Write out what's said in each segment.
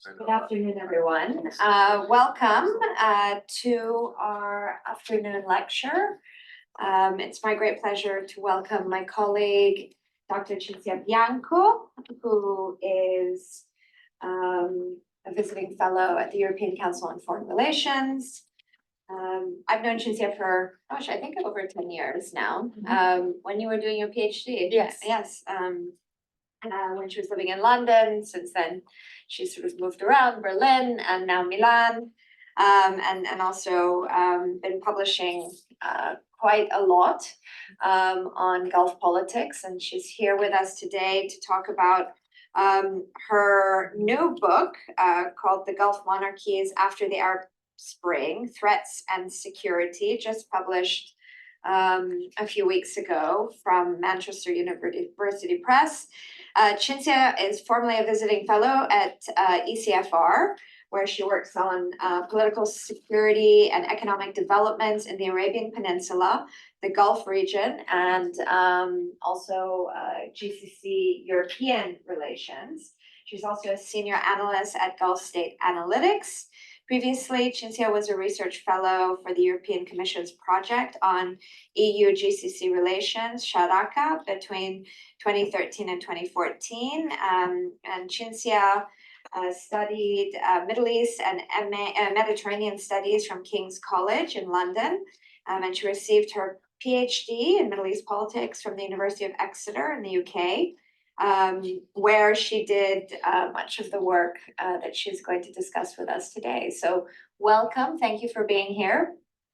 Good afternoon, everyone. Welcome to our afternoon lecture. It's my great pleasure to welcome my colleague, Dr. CINZIA Bianco, who is a visiting fellow at the European Council on Foreign Relations. I've known CINZIA for, I think over 10 years now. When you were doing your PhD. Yes. Yes. When she was living in London. Since then, she sort of moved around Berlin and now Milan, and also been publishing quite a lot on Gulf politics. And she's here with us today to talk about her new book called The Gulf Monarchies After the Arab Spring, Threats and Security, just published a few weeks ago from Manchester University Press. CINZIA is formerly a visiting fellow at ECFR, where she works on political security and economic developments in the Arabian Peninsula, the Gulf region, and also GCC European relations. She's also a senior analyst at Gulf State Analytics. Previously, CINZIA was a research fellow for the European Commission's project on EU-GCC relations, Sharaka, between 2013 and 2014. And CINZIA studied Middle East and Mediterranean studies from King's College in London. And she received her PhD in Middle East politics from the University of Exeter in the UK. Where she did much of the work that she's going to discuss with us today. So welcome, thank you for being here.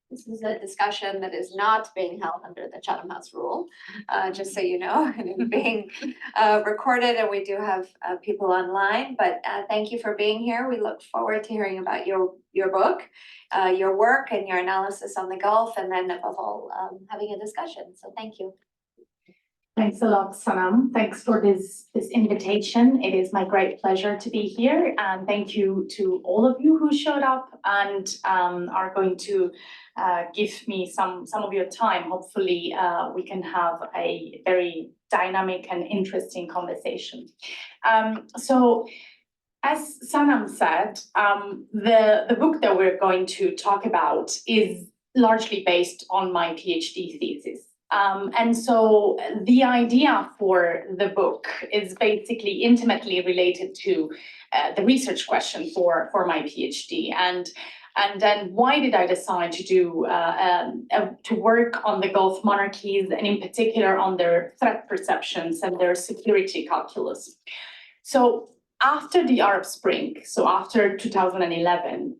This is a discussion that is not being held under the Chatham House rule, just so you know, and it's being recorded, and we do have people online, but thank you for being here. We look forward to hearing about your book, your work and your analysis on the Gulf, and then above all, having a discussion, so thank you. Thanks a lot, Sanam. Thanks for this invitation. It is my great pleasure to be here, and thank you to all of you who showed up and are going to give me some of your time. Hopefully, we can have a very dynamic and interesting conversation. So, as Sanam said, the book that we're going to talk about is largely based on my PhD thesis. And so the idea for the book is basically intimately related to the research question for my PhD. And then why did I decide to do to work on the Gulf monarchies, and in particular on their threat perceptions and their security calculus? So after the Arab Spring, so after 2011,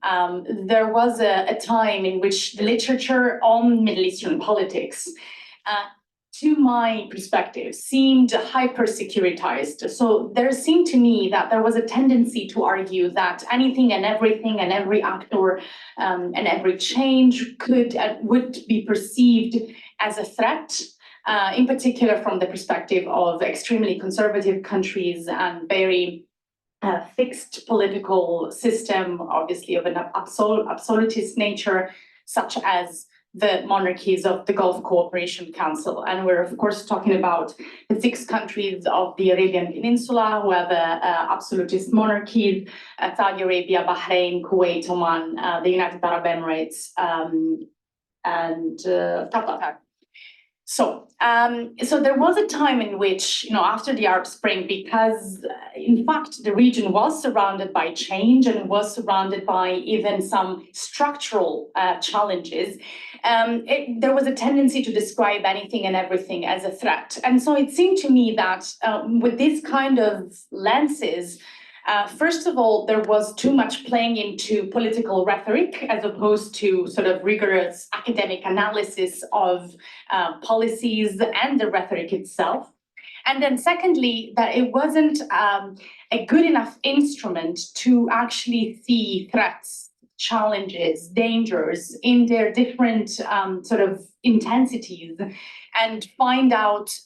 there was a time in which the literature on Middle Eastern politics to my perspective, seemed hyper-securitized. So there seemed to me that there was a tendency to argue that anything and everything and every actor and every change would be perceived as a threat, in particular from the perspective of extremely conservative countries and very fixed political system, obviously of an absolutist nature, such as the monarchies of the Gulf Cooperation Council. And we're, of course, talking about the 6 countries of the Arabian Peninsula who have absolutist monarchies: Saudi Arabia, Bahrain, Kuwait, Oman, the United Arab Emirates, and Qatar. So there was a time in which, after the Arab Spring, because in fact the region was surrounded by change and was surrounded by even some structural challenges, there was a tendency to describe anything and everything as a threat. And so it seemed to me that with these kind of lenses, first of all, there was too much playing into political rhetoric as opposed to sort of rigorous academic analysis of policies and the rhetoric itself. And then secondly, that it wasn't a good enough instrument to actually see threats, challenges, dangers in their different sort of intensities and find out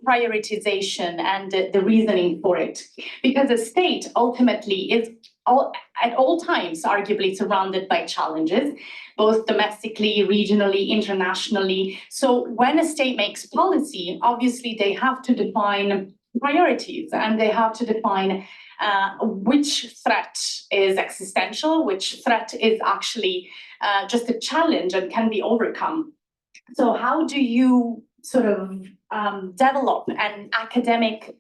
prioritization and the reasoning for it. Because a state ultimately is at all times arguably surrounded by challenges, both domestically, regionally, internationally. So when a state makes policy, obviously they have to define priorities and they have to define which threat is existential, which threat is actually just a challenge and can be overcome. So how do you sort of develop an academic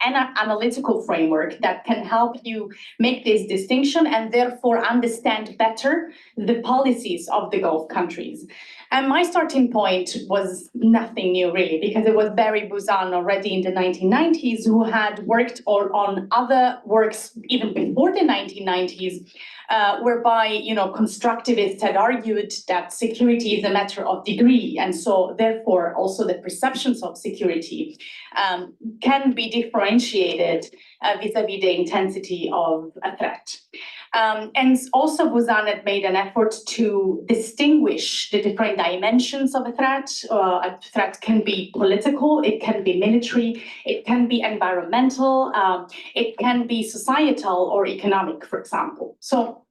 and analytical framework that can help you make this distinction and therefore understand better the policies of the Gulf countries? And my starting point was nothing new, really, because it was Barry Buzan already in the 1990s who had worked on other works even before the 1990s, whereby, you know, constructivists had argued that security is a matter of degree, and so therefore also the perceptions of security can be differentiated vis-a-vis the intensity of a threat. And also Buzan had made an effort to distinguish the different dimensions of a threat. A threat can be political, it can be military, it can be environmental, it can be societal or economic, for example. So,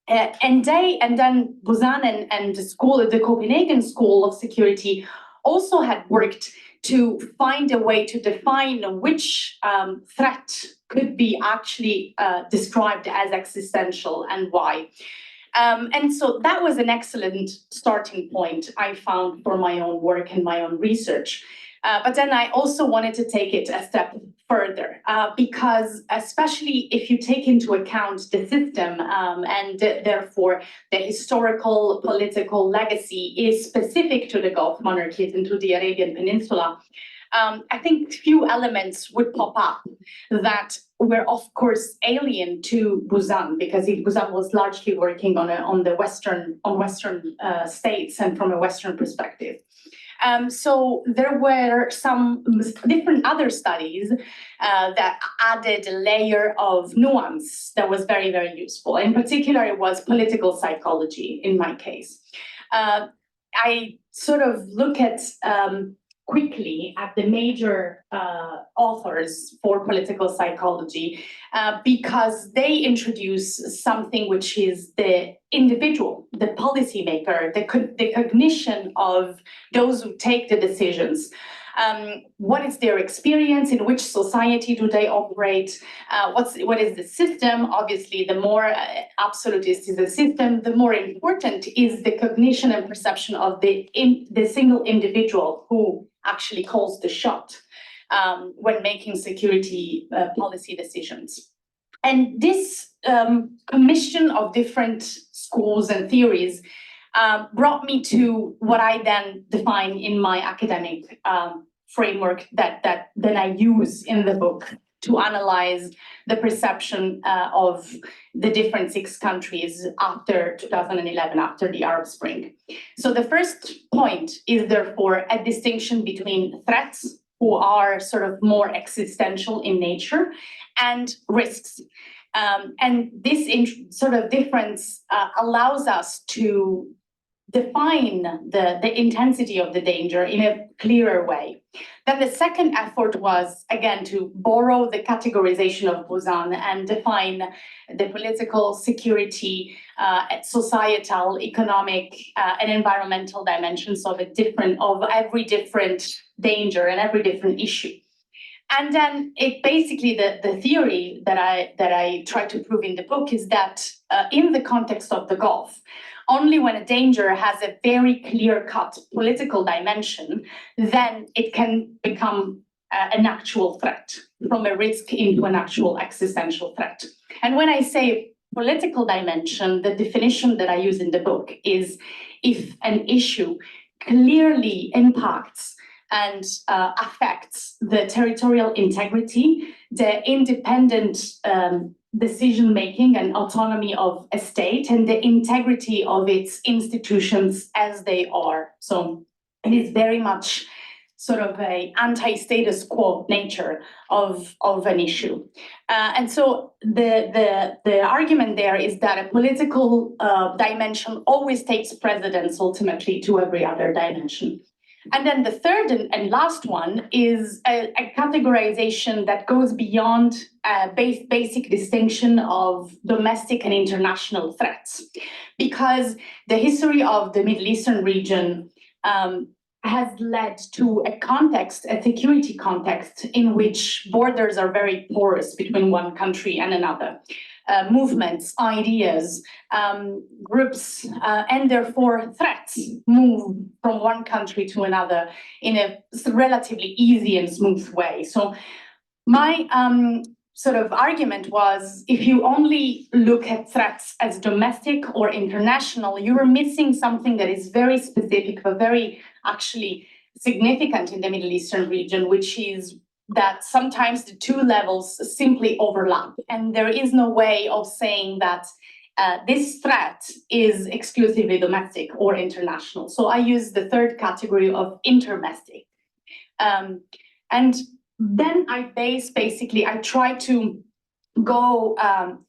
and then Buzan and the Copenhagen School of Security also had worked to find a way to define which threat could be actually described as existential and why. And so that was an excellent starting point I found for my own work and my own research. But then I also wanted to take it a step further, because especially if you take into account the system and therefore the historical political legacy is specific to the Gulf monarchies and to the Arabian Peninsula, I think few elements would pop up that were, of course, alien to Buzan, because Buzan was largely working on Western states and from a Western perspective. So there were some different other studies that added a layer of nuance that was very, very useful. In particular, it was political psychology in my case. I sort of look at quickly at the major authors for political psychology because they introduce something which is the individual, the policymaker, the cognition of those who take the decisions. What is their experience? In which society do they operate? What is the system? Obviously, the more absolutist is the system, the more important is the cognition and perception of the single individual who actually calls the shot when making security policy decisions. And this commission of different schools and theories brought me to what I then define in my academic framework that I use in the book to analyze the perception of the different 6 countries after 2011, after the Arab Spring. So the first point is therefore a distinction between threats, who are sort of more existential in nature, and risks. And this sort of difference allows us to define the intensity of the danger in a clearer way. Then the second effort was, again, to borrow the categorization of Buzan and define the political, security, societal, economic, and environmental dimensions of every different danger and every different issue. And then it basically, the theory that I try to prove in the book is that in the context of the Gulf, only when a danger has a very clear-cut political dimension, then it can become an actual threat, from a risk into an actual existential threat. And when I say political dimension, the definition that I use in the book is if an issue clearly impacts and affects the territorial integrity, the independent decision-making and autonomy of a state, and the integrity of its institutions as they are. So it is very much sort of a anti-status quo nature of an issue. And so the argument there is that a political dimension always takes precedence ultimately to every other dimension. And then the third and last one is a categorization that goes beyond basic distinction of domestic and international threats, because the history of the Middle Eastern region has led to a context, a security context, in which borders are very porous between one country and another. Movements, ideas, groups, and therefore threats move from one country to another in a relatively easy and smooth way. So my sort of argument was, if you only look at threats as domestic or international, you are missing something that is very specific, but very actually significant in the Middle Eastern region, which is that sometimes the two levels simply overlap. And there is no way of saying that this threat is exclusively domestic or international. So I use the third category of intermestic. And then I try to go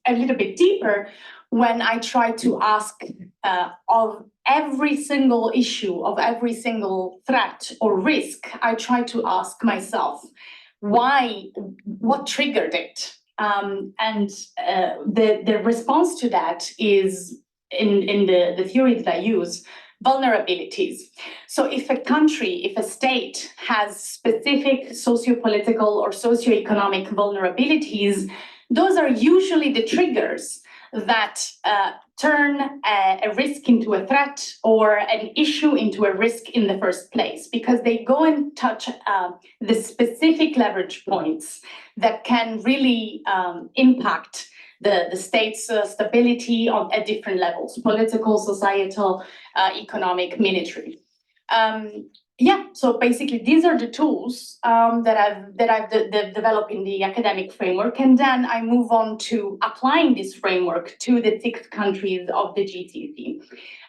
a little bit deeper when I try to ask of every single issue, of every single threat or risk, I try to ask myself, what triggered it? And the response to that is, in the theory that I use, vulnerabilities. So if a country, if a state has specific socio-political or socio-economic vulnerabilities, those are usually the triggers that turn a risk into a threat or an issue into a risk in the first place, because they go and touch the specific leverage points that can really impact the state's stability at different levels: political, societal, economic, military. So basically these are the tools that I've developed in the academic framework, and then I move on to applying this framework to the 6 countries of the GCC,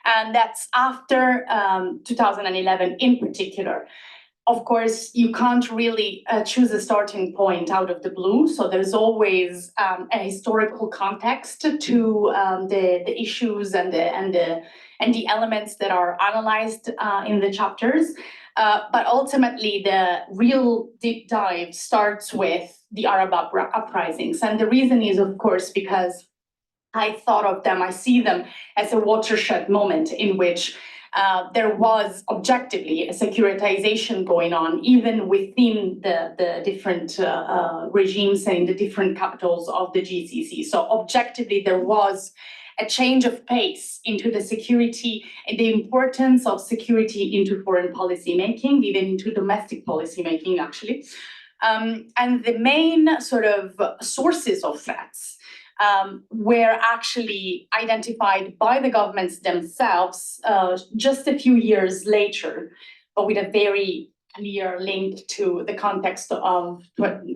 and that's after 2011 in particular. Of course, you can't really choose a starting point out of the blue. So there's always a historical context to the issues and the elements that are analyzed in the chapters. But ultimately, the real deep dive starts with the Arab uprisings. And the reason is, of course, because I see them as a watershed moment in which there was objectively a securitization going on, even within the different regimes and in the different capitals of the GCC. So objectively, there was a change of pace into the security and the importance of security into foreign policy making, even into domestic policy making, actually. And the main sort of sources of threats were actually identified by the governments themselves just a few years later, but with a very clear link to the context of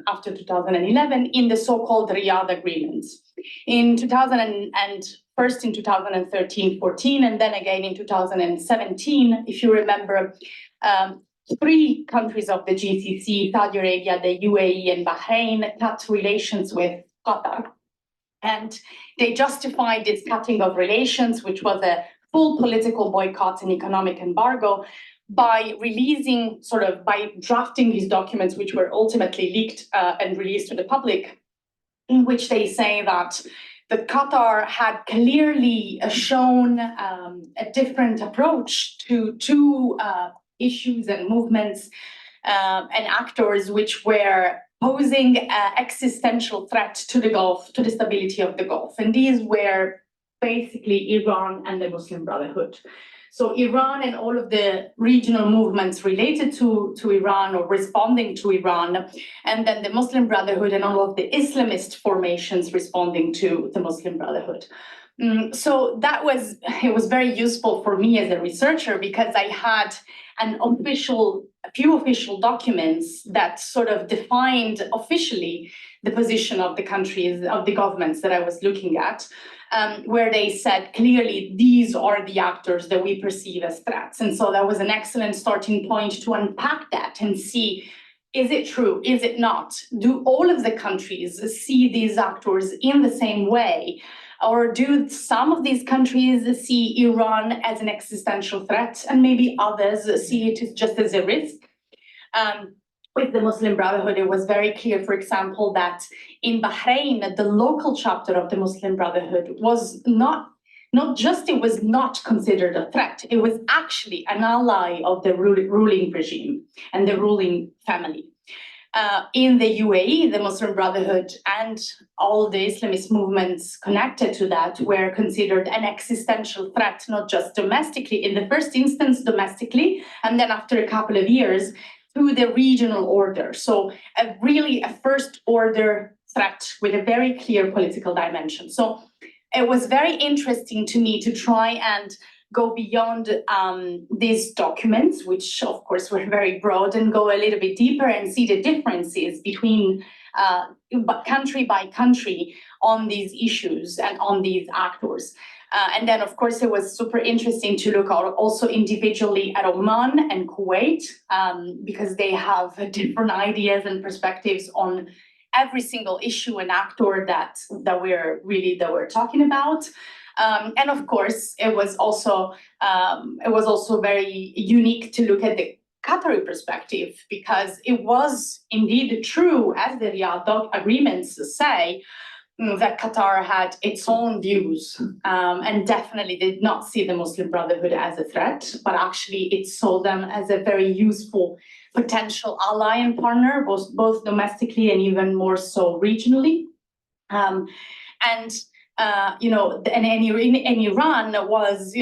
after 2011 in the so-called Riyadh agreements. In first in 2013-14, and then again in 2017, if you remember, 3 countries of the GCC, Saudi Arabia, the UAE, and Bahrain, cut relations with Qatar. And they justified this cutting of relations, which was a full political boycott and economic embargo, by drafting these documents, which were ultimately leaked and released to the public, in which they say that Qatar had clearly shown a different approach to 2 issues and movements and actors which were posing an existential threat to the Gulf, to the stability of the Gulf. And these were basically Iran and the Muslim Brotherhood. So Iran and all of the regional movements related to Iran or responding to Iran, and then the Muslim Brotherhood and all of the Islamist formations responding to the Muslim Brotherhood. So it was very useful for me as a researcher, because I had a few official documents that sort of defined officially the position of the countries, of the governments that I was looking at, where they said clearly these are the actors that we perceive as threats. And so that was an excellent starting point to unpack that and see, is it true? Is it not? Do all of the countries see these actors in the same way? Or do some of these countries see Iran as an existential threat, and maybe others see it just as a risk? With the Muslim Brotherhood, it was very clear, for example, that in Bahrain, the local chapter of the Muslim Brotherhood was not not just it was not considered a threat, it was actually an ally of the ruling regime and the ruling family. In the UAE, the Muslim Brotherhood and all the Islamist movements connected to that were considered an existential threat, not just domestically, in the first instance domestically, and then after a couple of years to the regional order. So really a first order threat with a very clear political dimension. So it was very interesting to me to try and go beyond these documents, which of course were very broad, and go a little bit deeper and see the differences between country by country on these issues and on these actors. And then, of course, it was super interesting to look also individually at Oman and Kuwait, because they have different ideas and perspectives on every single issue and actor that we're talking about. And of course, it was also very unique to look at the Qatari perspective, because it was indeed true, as the Riyadh agreements say, that Qatar had its own views and definitely did not see the Muslim Brotherhood as a threat, but actually it saw them as a very useful potential ally and partner, both domestically and even more so regionally. And Iran was,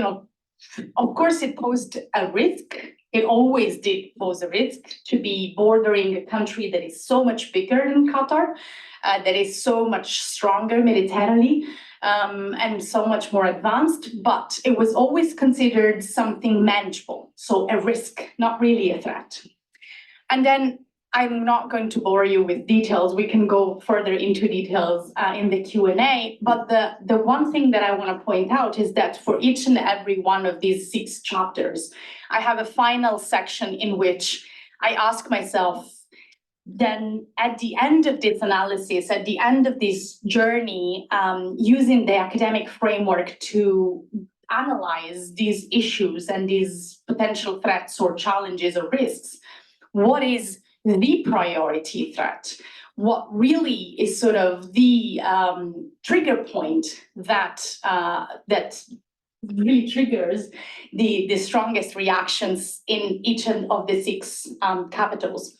of course, it posed a risk. It always did pose a risk to be bordering a country that is so much bigger than Qatar, that is so much stronger militarily, and so much more advanced, but it was always considered something manageable, so a risk, not really a threat. And then I'm not going to bore you with details. We can go further into details in the Q&A, but the one thing that I want to point out is that for each and every one of these 6 chapters, I have a final section in which I ask myself, then at the end of this analysis, at the end of this journey, using the academic framework to analyze these issues and these potential threats or challenges or risks, what is the priority threat? What really is sort of the trigger point that really triggers the strongest reactions in each of the 6 capitals?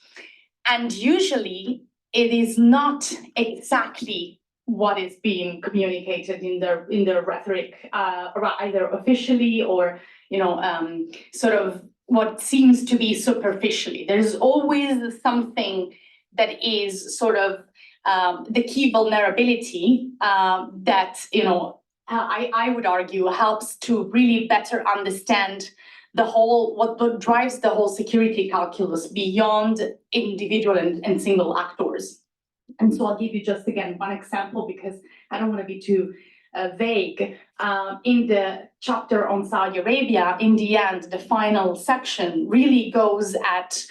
And usually it is not exactly what is being communicated in the rhetoric, either officially or sort of what seems to be superficially. There's always something that is sort of the key vulnerability that I would argue helps to really better understand what drives the whole security calculus beyond individual and single actors. And so I'll give you just again one example, because I don't want to be too vague. In the chapter on Saudi Arabia, in the end, the final section really goes at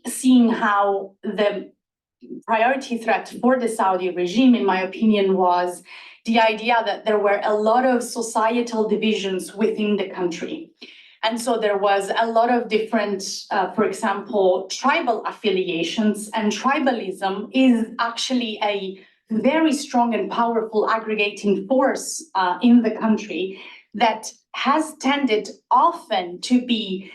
seeing how the priority threat for the Saudi regime, in my opinion, was the idea that there were a lot of societal divisions within the country. And so there was a lot of different, for example, tribal affiliations, and tribalism is actually a very strong and powerful aggregating force in the country that has tended often to be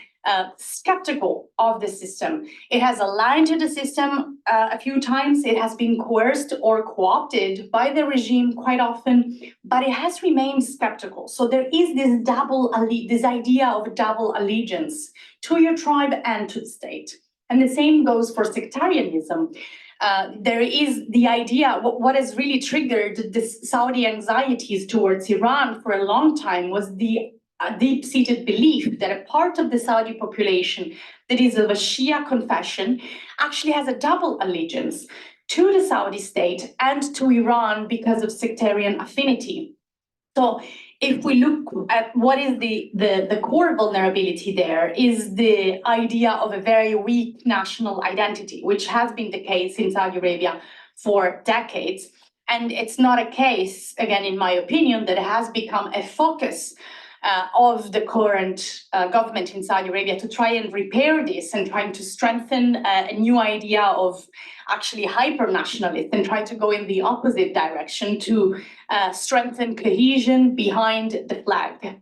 skeptical of the system. It has aligned to the system a few times. It has been coerced or co-opted by the regime quite often, but it has remained skeptical. So there is this idea of double allegiance to your tribe and to the state. And the same goes for sectarianism. There is the idea, what has really triggered this Saudi anxieties towards Iran for a long time was the deep-seated belief that a part of the Saudi population that is of a Shia confession actually has a double allegiance to the Saudi state and to Iran because of sectarian affinity. So if we look at what is the core vulnerability there is the idea of a very weak national identity, which has been the case in Saudi Arabia for decades. And it's not a case, again, in my opinion, that has become a focus of the current government in Saudi Arabia to try and repair this and trying to strengthen a new idea of actually hyper-nationalist and try to go in the opposite direction to strengthen cohesion behind the flag.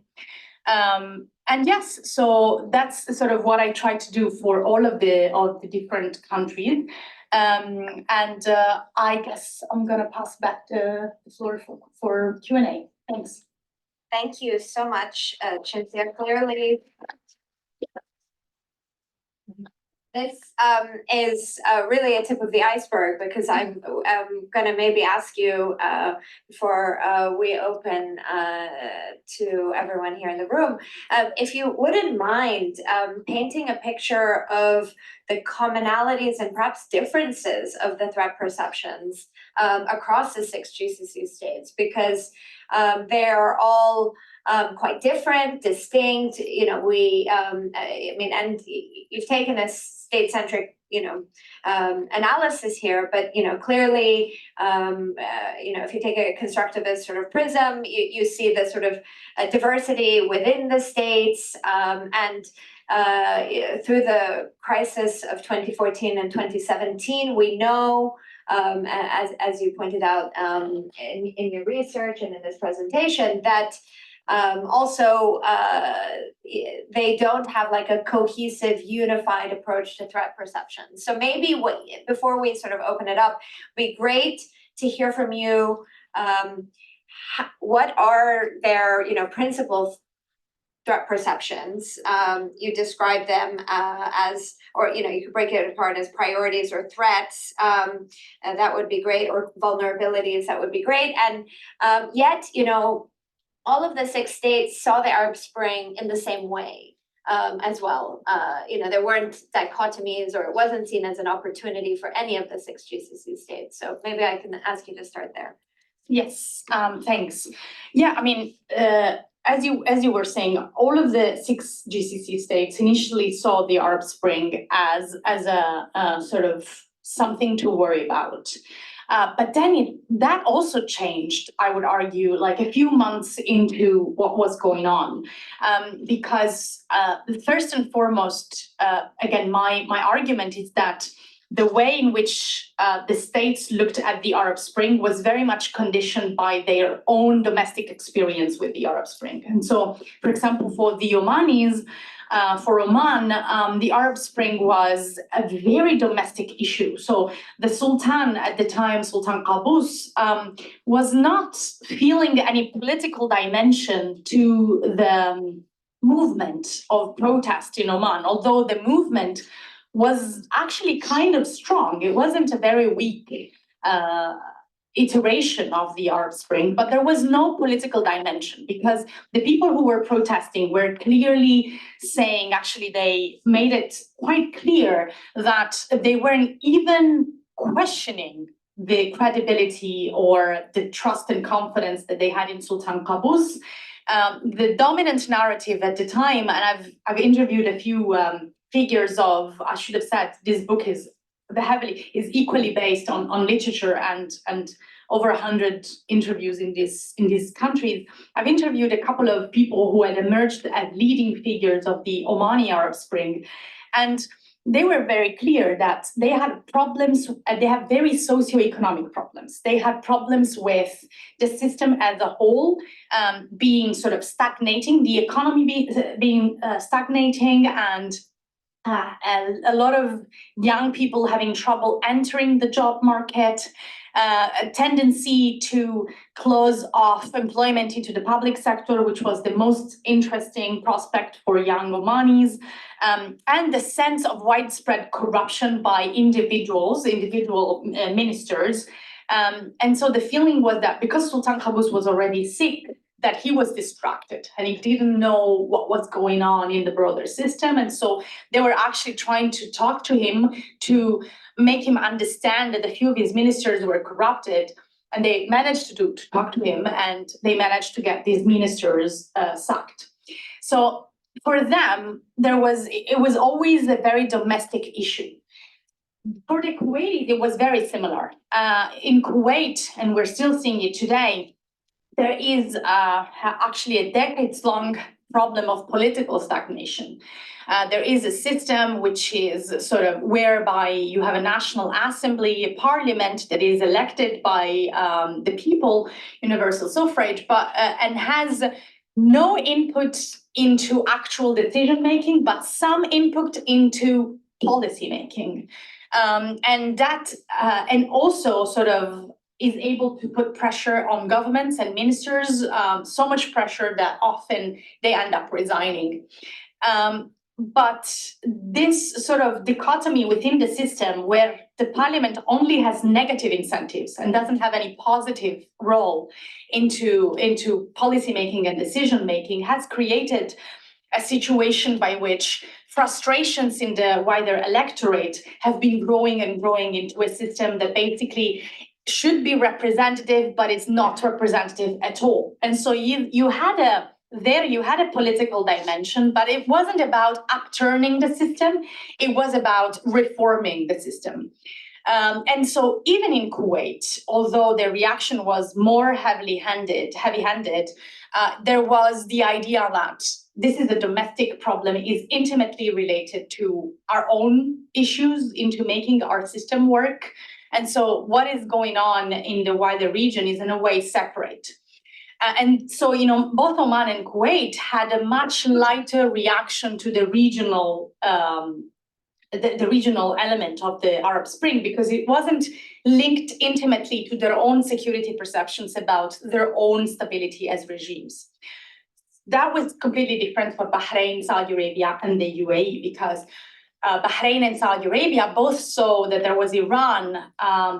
And yes, so that's sort of what I try to do for all of the different countries. And I guess I'm gonna pass back the floor for Q&A. Thanks. Thank you so much, CINZIA. Clearly, this is really a tip of the iceberg, because I'm gonna maybe ask you before we open to everyone here in the room, if you wouldn't mind painting a picture of the commonalities and perhaps differences of the threat perceptions across the 6 GCC states, because they're all quite different, distinct. You know, I mean, and you've taken a state-centric, analysis here, but clearly, if you take a constructivist sort of prism, you see the sort of diversity within the states, and through the crisis of 2014 and 2017, we know, as you pointed out in your research and in this presentation, that also, they don't have like a cohesive, unified approach to threat perception. So maybe before we sort of open it up, it'd be great to hear from you. What are their, principal threat perceptions? You describe them as, or you could break it apart as priorities or threats. And that would be great, or vulnerabilities. That would be great. And yet, all of the 6 states saw the Arab Spring in the same way as well. There weren't dichotomies, or it wasn't seen as an opportunity for any of the 6 GCC states. So maybe I can ask you to start there. Yes, thanks. Yeah, I mean, as you were saying, all of the 6 GCC states initially saw the Arab Spring as a sort of something to worry about. But then that also changed, I would argue, like a few months into what was going on, because first and foremost, again, my argument is that the way in which the states looked at the Arab Spring was very much conditioned by their own domestic experience with the Arab Spring. And so, for example, for the Omanis, for Oman, the Arab Spring was a very domestic issue. So the Sultan at the time, Sultan Qaboos, was not feeling any political dimension to the movement of protest in Oman, although the movement was actually kind of strong. It wasn't a very weak iteration of the Arab Spring, but there was no political dimension, because the people who were protesting were clearly saying, actually, they made it quite clear that they weren't even questioning the credibility or the trust and confidence that they had in Sultan Qaboos. The dominant narrative at the time, and I've interviewed a few figures of, I should have said, this book is equally based on literature and over 100 interviews in these countries. I've interviewed a couple of people who had emerged as leading figures of the Omani Arab Spring, and they were very clear that they had problems. They have very socioeconomic problems. They had problems with the system as a whole being sort of stagnating, the economy being stagnating, and a lot of young people having trouble entering the job market, a tendency to close off employment into the public sector, which was the most interesting prospect for young Omanis, and the sense of widespread corruption by individual ministers. And so the feeling was that because Sultan Qaboos was already sick, that he was distracted and he didn't know what was going on in the broader system. And so they were actually trying to talk to him to make him understand that a few of his ministers were corrupted. And they managed to talk to him, and they managed to get these ministers sacked. So for them, it was always a very domestic issue. For the Kuwaitis, it was very similar. In Kuwait, and we're still seeing it today, there is actually a decades-long problem of political stagnation. There is a system which is sort of whereby you have a national assembly, a parliament that is elected by the people, universal suffrage, but and has no input into actual decision making, but some input into policy making, and also sort of is able to put pressure on governments and ministers, so much pressure that often they end up resigning. But this sort of dichotomy within the system where the parliament only has negative incentives and doesn't have any positive role into policy making and decision making has created a situation by which frustrations in the wider electorate have been growing and growing into a system that basically should be representative, but it's not representative at all. And so you had a political dimension, but it wasn't about upturning the system, it was about reforming the system. And so even in Kuwait, although the reaction was more heavy-handed, there was the idea that this is a domestic problem, is intimately related to our own issues into making our system work. And so what is going on in the wider region is in a way separate. And so, both Oman and Kuwait had a much lighter reaction to the regional the regional element of the Arab Spring, because it wasn't linked intimately to their own security perceptions about their own stability as regimes. That was completely different for Bahrain, Saudi Arabia, and the UAE, because Bahrain and Saudi Arabia both saw that there was Iran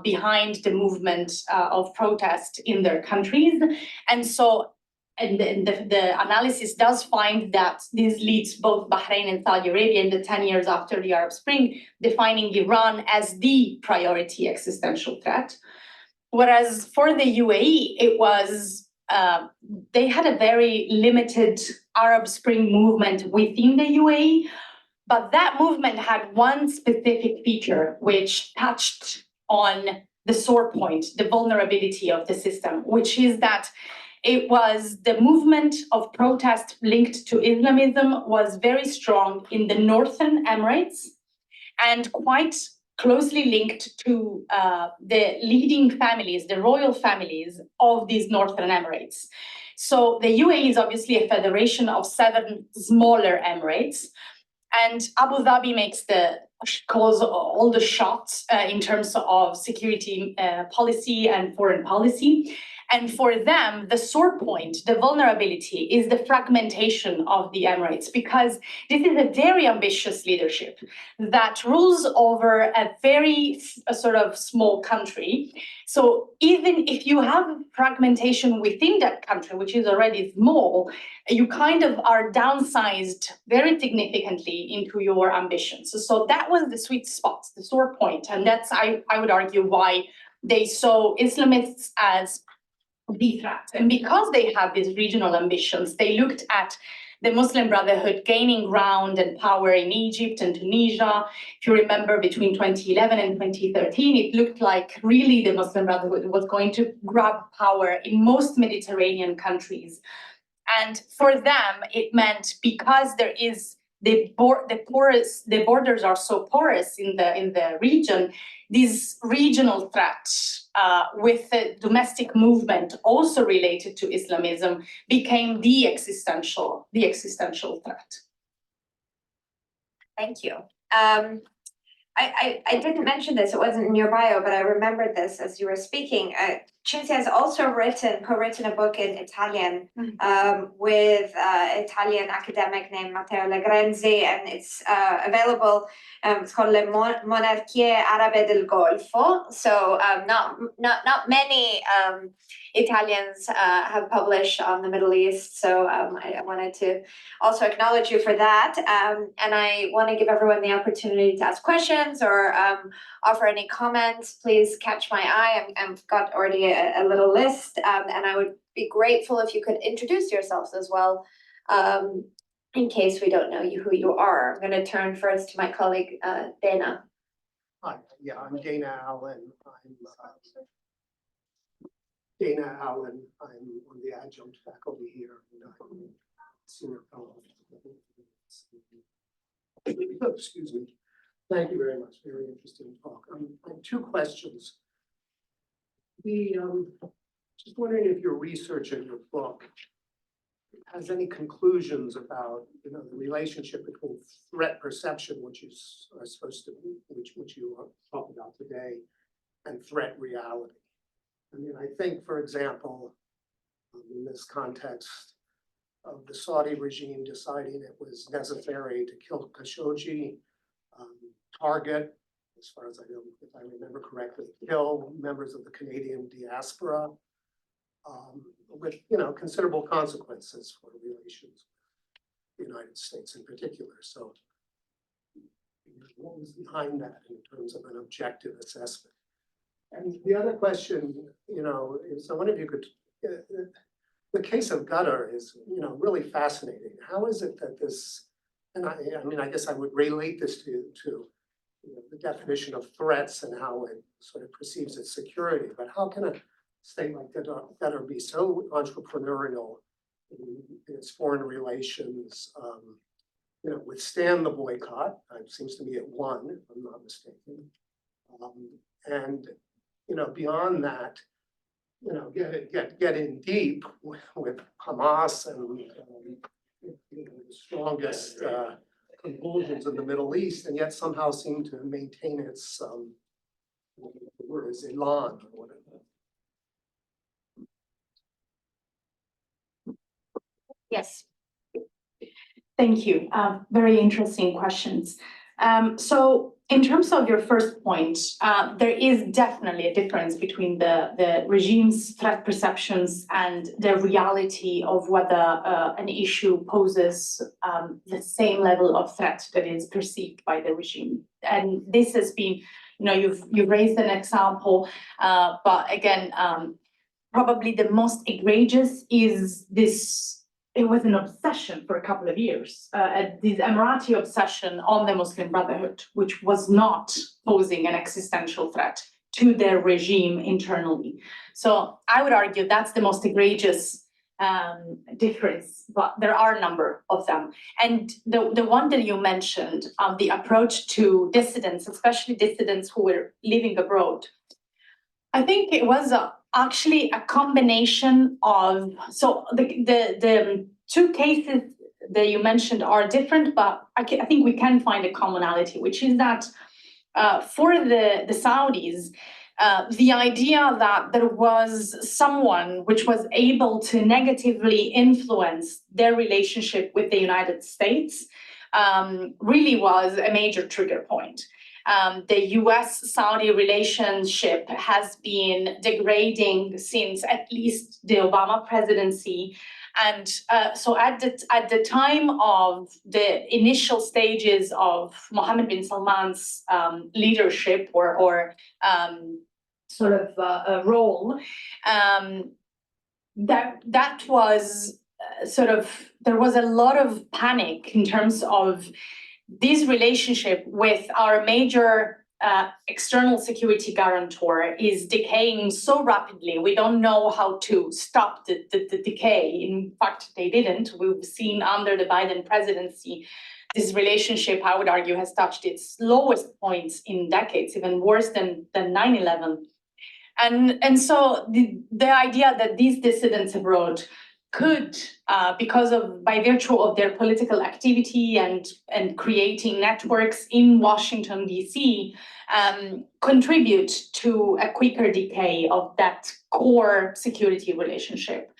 behind the movement of protest in their countries. And so the analysis does find that this leads both Bahrain and Saudi Arabia in the 10 years after the Arab Spring, defining Iran as the priority existential threat. Whereas for the UAE, it was they had a very limited Arab Spring movement within the UAE, but that movement had one specific feature which touched on the sore point, the vulnerability of the system, which is that it was the movement of protest linked to Islamism was very strong in the northern Emirates and quite closely linked to the leading families, the royal families of these northern Emirates. So the UAE is obviously a federation of 7 smaller emirates, and Abu Dhabi calls all the shots in terms of security policy and foreign policy. And for them, the sore point, the vulnerability, is the fragmentation of the Emirates, because this is a very ambitious leadership that rules over a very sort of small country. So even if you have fragmentation within that country, which is already small, you kind of are downsized very significantly into your ambitions. So that was the sweet spot, the sore point. And that's, I would argue, why they saw Islamists as the threat. And because they had these regional ambitions, they looked at the Muslim Brotherhood gaining ground and power in Egypt and Tunisia. If you remember, between 2011 and 2013, it looked like really the Muslim Brotherhood was going to grab power in most Mediterranean countries. And for them, it meant, because there is the borders are so porous in the region, these regional threats with the domestic movement also related to Islamism became the existential threat. Thank you. I didn't mention this, it wasn't in your bio, but I remembered this as you were speaking. CINZIA has also co-written a book in Italian with an Italian academic named Matteo Legrenzi, and it's available. It's called Le Monarchies Arabe del Golfo. So not many Italians have published on the Middle East. So I wanted to also acknowledge you for that. And I want to give everyone the opportunity to ask questions or offer any comments. Please catch my eye. I've got already a little list, and I would be grateful if you could introduce yourselves as well, in case we don't know who you are. I'm going to turn first to my colleague, Dana. Hi, yeah, I'm Dana Allen. Dana Allen. I'm on the adjunct faculty here, and I'm Senior fellow. Excuse me. Thank you very much. Very interesting talk. I have two questions. Just wondering if your research in your book has any conclusions about, the relationship between threat perception, which is supposed to be, which you talked about today, and threat reality. I mean, I think, for example, in this context of the Saudi regime deciding it was necessary to kill Khashoggi, target, as far as I know, if I remember correctly, kill members of the Canadian diaspora, with considerable consequences for relations with the United States in particular. So, what was behind that in terms of an objective assessment? And the other question, is I wonder if you could. The case of Qatar is, really fascinating. How is it that this? And I guess I would relate this to the definition of threats and how it sort of perceives its security. But how can a state like Qatar be so entrepreneurial in its foreign relations, withstand the boycott? It seems to me it won, if I'm not mistaken. And beyond that, get in deep with Hamas and the strongest convulsions in the Middle East, and yet somehow seem to maintain its what the word is, elan or whatever. Yes. Thank you. Very interesting questions. So in terms of your first point, there is definitely a difference between the regime's threat perceptions and the reality of whether an issue poses the same level of threat that is perceived by the regime. And this has been, you've raised an example, but again, probably the most egregious is this. It was an obsession for a couple of years, this Emirati obsession on the Muslim Brotherhood, which was not posing an existential threat to their regime internally. So I would argue that's the most egregious difference, but there are a number of them. And the one that you mentioned, the approach to dissidents, especially dissidents who were living abroad, I think it was actually a combination of, so the two cases that you mentioned are different, but I think we can find a commonality, which is that for the Saudis, the idea that there was someone which was able to negatively influence their relationship with the United States really was a major trigger point. The US-Saudi relationship has been degrading since at least the Obama presidency. And so at the time of the initial stages of Mohammed bin Salman's leadership or sort of a role, that was sort of, there was a lot of panic in terms of this relationship with our major external security guarantor is decaying so rapidly. We don't know how to stop the decay. In fact, they didn't. We've seen under the Biden presidency, this relationship, I would argue, has touched its lowest points in decades, even worse than 9/11. And so the idea that these dissidents abroad could, by virtue of their political activity and creating networks in Washington, D.C., contribute to a quicker decay of that core security relationship.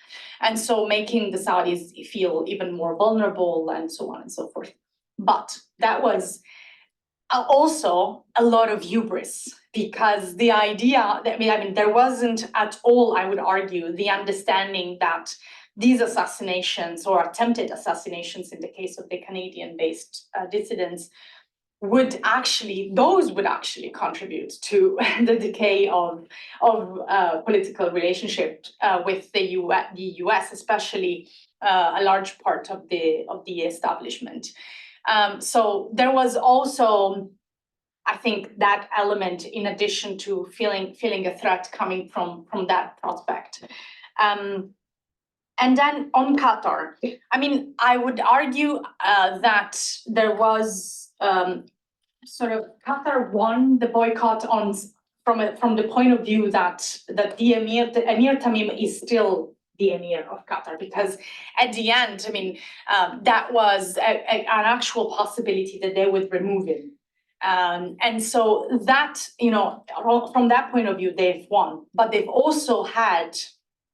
And so making the Saudis feel even more vulnerable and so on and so forth. But that was also a lot of hubris, because the idea that, I mean, there wasn't at all, I would argue, the understanding that these assassinations or attempted assassinations in the case of the Canadian-based dissidents would actually contribute to the decay of political relationship with the US, especially a large part of the establishment. So there was also, I think, that element in addition to feeling a threat coming from that prospect. And then on Qatar, I mean, I would argue that there was sort of Qatar won the boycott from the point of view that the Emir Tamim is still the Emir of Qatar, because at the end, I mean, that was an actual possibility that they would remove him. And so that, you know, from that point of view, they've won, but they've also had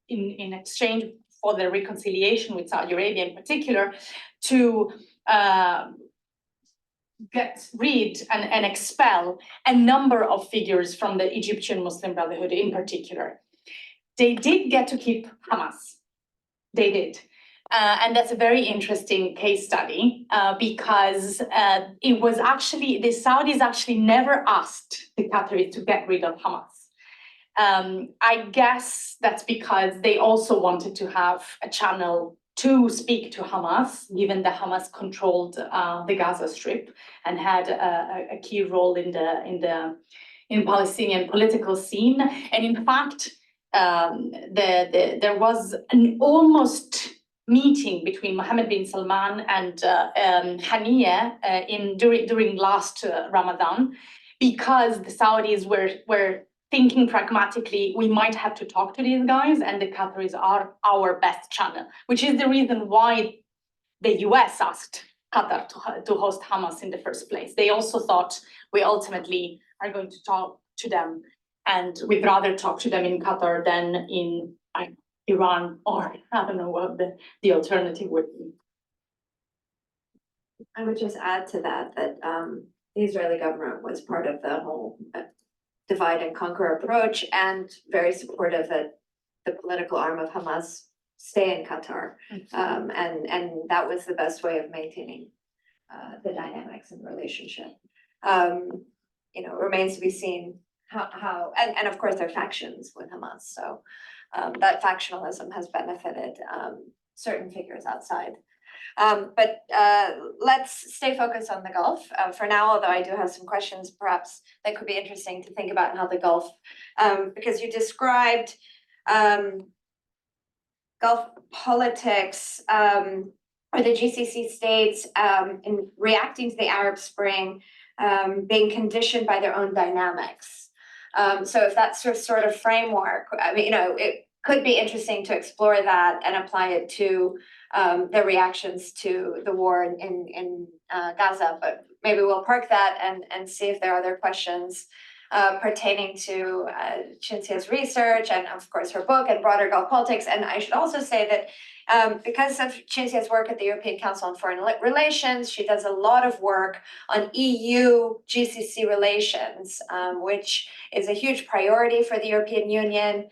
in exchange for the reconciliation with Saudi Arabia in particular, to get rid and expel a number of figures from the Egyptian Muslim Brotherhood in particular. They did get to keep Hamas. They did. And that's a very interesting case study because it was actually, the Saudis actually never asked the Qataris to get rid of Hamas. I guess that's because they also wanted to have a channel to speak to Hamas, given that Hamas controlled the Gaza Strip and had a key role in the Palestinian political scene. And in fact, there was an almost meeting between Mohammed bin Salman and Haniyeh during last Ramadan, because the Saudis were thinking pragmatically, we might have to talk to these guys, and the Qataris are our best channel, which is the reason why the US asked Qatar to host Hamas in the first place. They also thought we ultimately are going to talk to them, and we'd rather talk to them in Qatar than in Iran, or I don't know what the alternative would be. I would just add to that the Israeli government was part of the whole divide and conquer approach, and very supportive that the political arm of Hamas stay in Qatar. And that was the best way of maintaining the dynamics in the relationship. You know, it remains to be seen how and of course there are factions with Hamas. So that factionalism has benefited certain figures outside. But let's stay focused on the Gulf for now, although I do have some questions perhaps that could be interesting to think about how the Gulf, because you described Gulf politics or the GCC states in reacting to the Arab Spring being conditioned by their own dynamics. So if that's sort of framework, I mean, you know, it could be interesting to explore that and apply it to their reactions to the war in Gaza, but maybe we'll park that and see if there are other questions pertaining to CINZIA's research and of course her book and broader Gulf politics. And I should also say that because of CINZIA's work at the European Council on Foreign Relations, she does a lot of work on EU GCC relations, which is a huge priority for the European Union.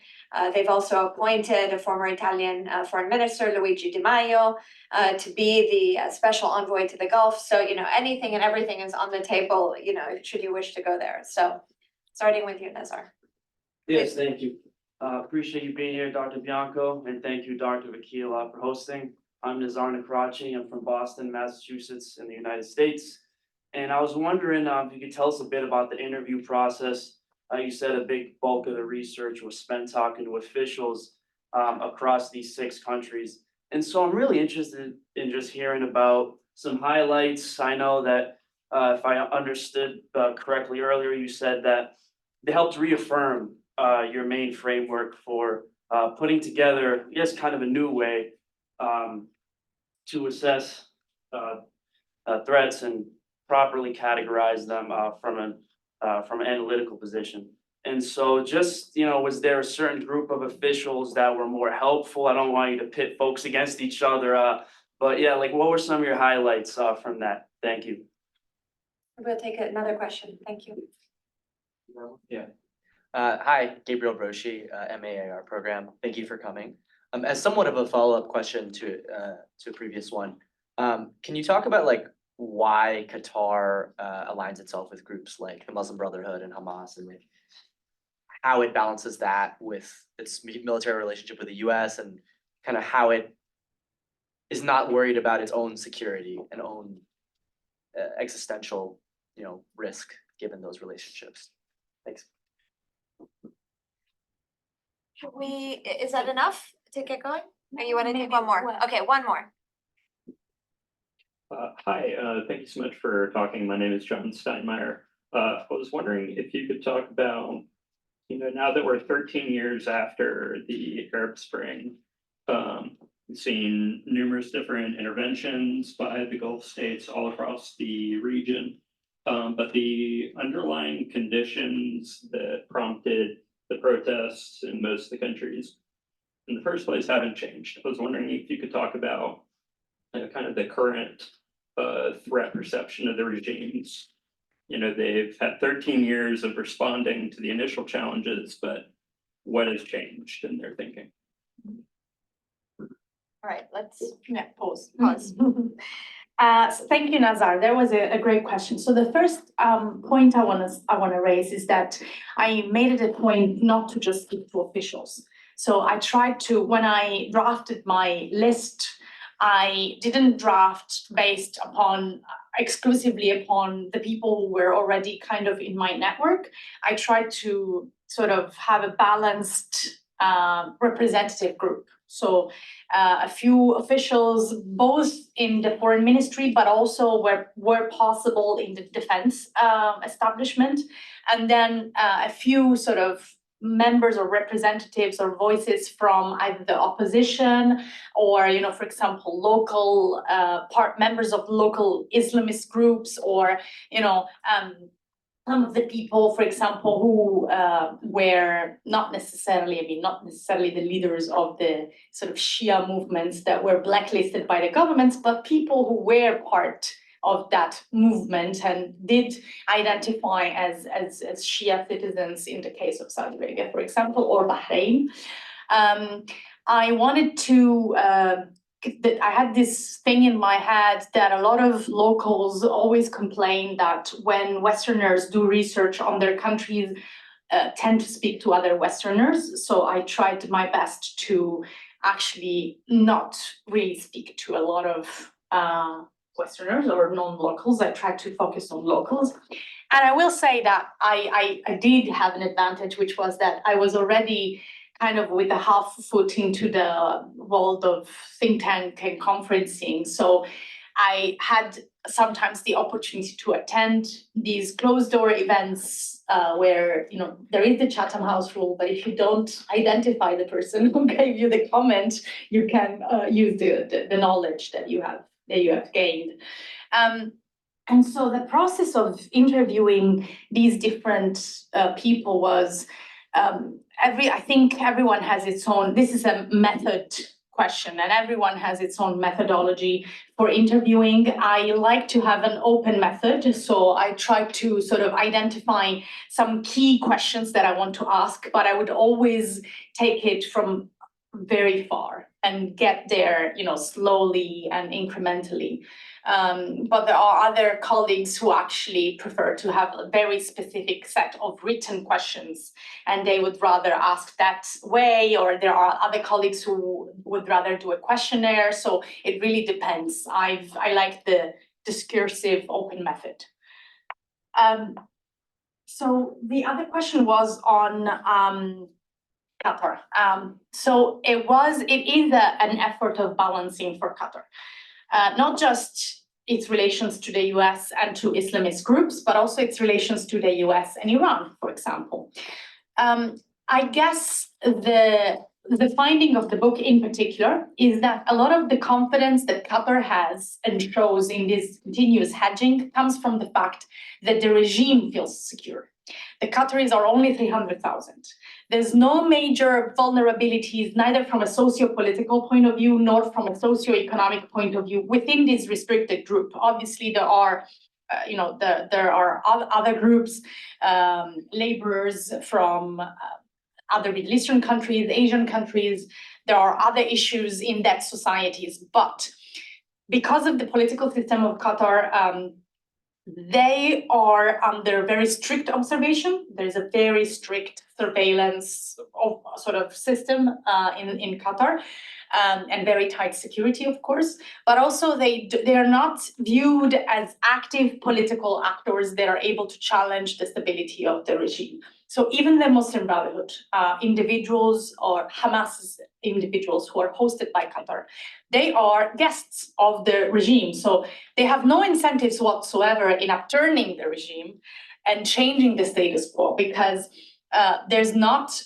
They've also appointed a former Italian foreign minister, Luigi Di Maio, to be the special envoy to the Gulf. So, you know, anything and everything is on the table, you know, should you wish to go there. So starting with you, Nazar. Yes, thank you. Appreciate you being here, Dr. Bianco, and thank you, Dr. Vakil, for hosting. I'm Nazar Nakrachi. I'm from Boston, Massachusetts, in the United States. And I was wondering if you could tell us a bit about the interview process. You said a big bulk of the research was spent talking to officials across these 6 countries. And so I'm really interested in just hearing about some highlights. I know that if I understood correctly earlier, you said that they helped reaffirm your main framework for putting together, yes, kind of a new way to assess threats and properly categorize them from an analytical position. And so just, you know, was there a certain group of officials that were more helpful? I don't want you to pit folks against each other, but yeah, like what were some of your highlights from that? Thank you. We'll take another question. Thank you. Yeah. Hi, Gabriel Broshi, MAAR program. Thank you for coming. As somewhat of a follow-up question to a previous one, can you talk about like why Qatar aligns itself with groups like the Muslim Brotherhood and Hamas, and like how it balances that with its military relationship with the US, and kind of how it is not worried about its own security and own existential, you know, risk given those relationships? Thanks. Is that enough to get going? Or you wanna take Maybe one more? one. Okay, one more. Hi, thank you so much for talking. My name is John Steinmeier. I was wondering if you could talk about, now that we're 13 years after the Arab Spring, we've seen numerous different interventions by the Gulf states all across the region. But the underlying conditions that prompted the protests in most of the countries in the first place haven't changed. I was wondering if you could talk about kind of the current threat perception of the regimes. They've had 13 years of responding to the initial challenges, but what has changed in their thinking? All right, let's Yeah, pause. pause. So thank you, Nazar. That was a great question. So the first point I want to raise is that I made it a point not to just speak to officials. So I tried to, when I drafted my list, I didn't draft based upon exclusively upon the people who were already kind of in my network. I tried to sort of have a balanced representative group. So a few officials, both in the foreign ministry, but also where possible in the defense establishment, and then a few sort of members or representatives or voices from either the opposition or, for example, local members of local Islamist groups, or, some of the people, for example, who were not necessarily the leaders of the sort of Shia movements that were blacklisted by the governments, but people who were part of that movement and did identify as Shia citizens in the case of Saudi Arabia, for example, or Bahrain. I wanted to I had this thing in my head that a lot of locals always complain that when Westerners do research on their countries, tend to speak to other Westerners. So I tried my best to actually not really speak to a lot of Westerners or non-locals. I tried to focus on locals. And I will say that I did have an advantage, which was that I was already kind of with a half foot into the world of think tank and conferencing. So I had sometimes the opportunity to attend these closed door events where, there is the Chatham House rule, but if you don't identify the person who gave you the comment, you can use the knowledge that you have gained. And so the process of interviewing these different people was, I think everyone has its own, this is a method question, and everyone has its own methodology for interviewing. I like to have an open method, so I try to sort of identify some key questions that I want to ask, but I would always take it from very far and get there, slowly and incrementally. But there are other colleagues who actually prefer to have a very specific set of written questions, and they would rather ask that way, or there are other colleagues who would rather do a questionnaire. So it really depends. I like the discursive open method. So the other question was on Qatar. So it is an effort of balancing for Qatar. Not just its relations to the US and to Islamist groups, but also its relations to the US and Iran, for example. I guess the finding of the book in particular is that a lot of the confidence that Qatar has and shows in this continuous hedging comes from the fact that the regime feels secure. The Qataris are only 300,000. There's no major vulnerabilities, neither from a socio-political point of view, nor from a socio-economic point of view within this restricted group. Obviously, there are there are other groups, laborers from other Middle Eastern countries, Asian countries. There are other issues in that societies, but because of the political system of Qatar, they are under very strict observation. There's a very strict surveillance of sort of system in Qatar, and very tight security, of course. But also they are not viewed as active political actors that are able to challenge the stability of the regime. So even the Muslim Brotherhood individuals or Hamas individuals who are hosted by Qatar, they are guests of the regime. So they have no incentives whatsoever in upturning the regime and changing the status quo, because there's not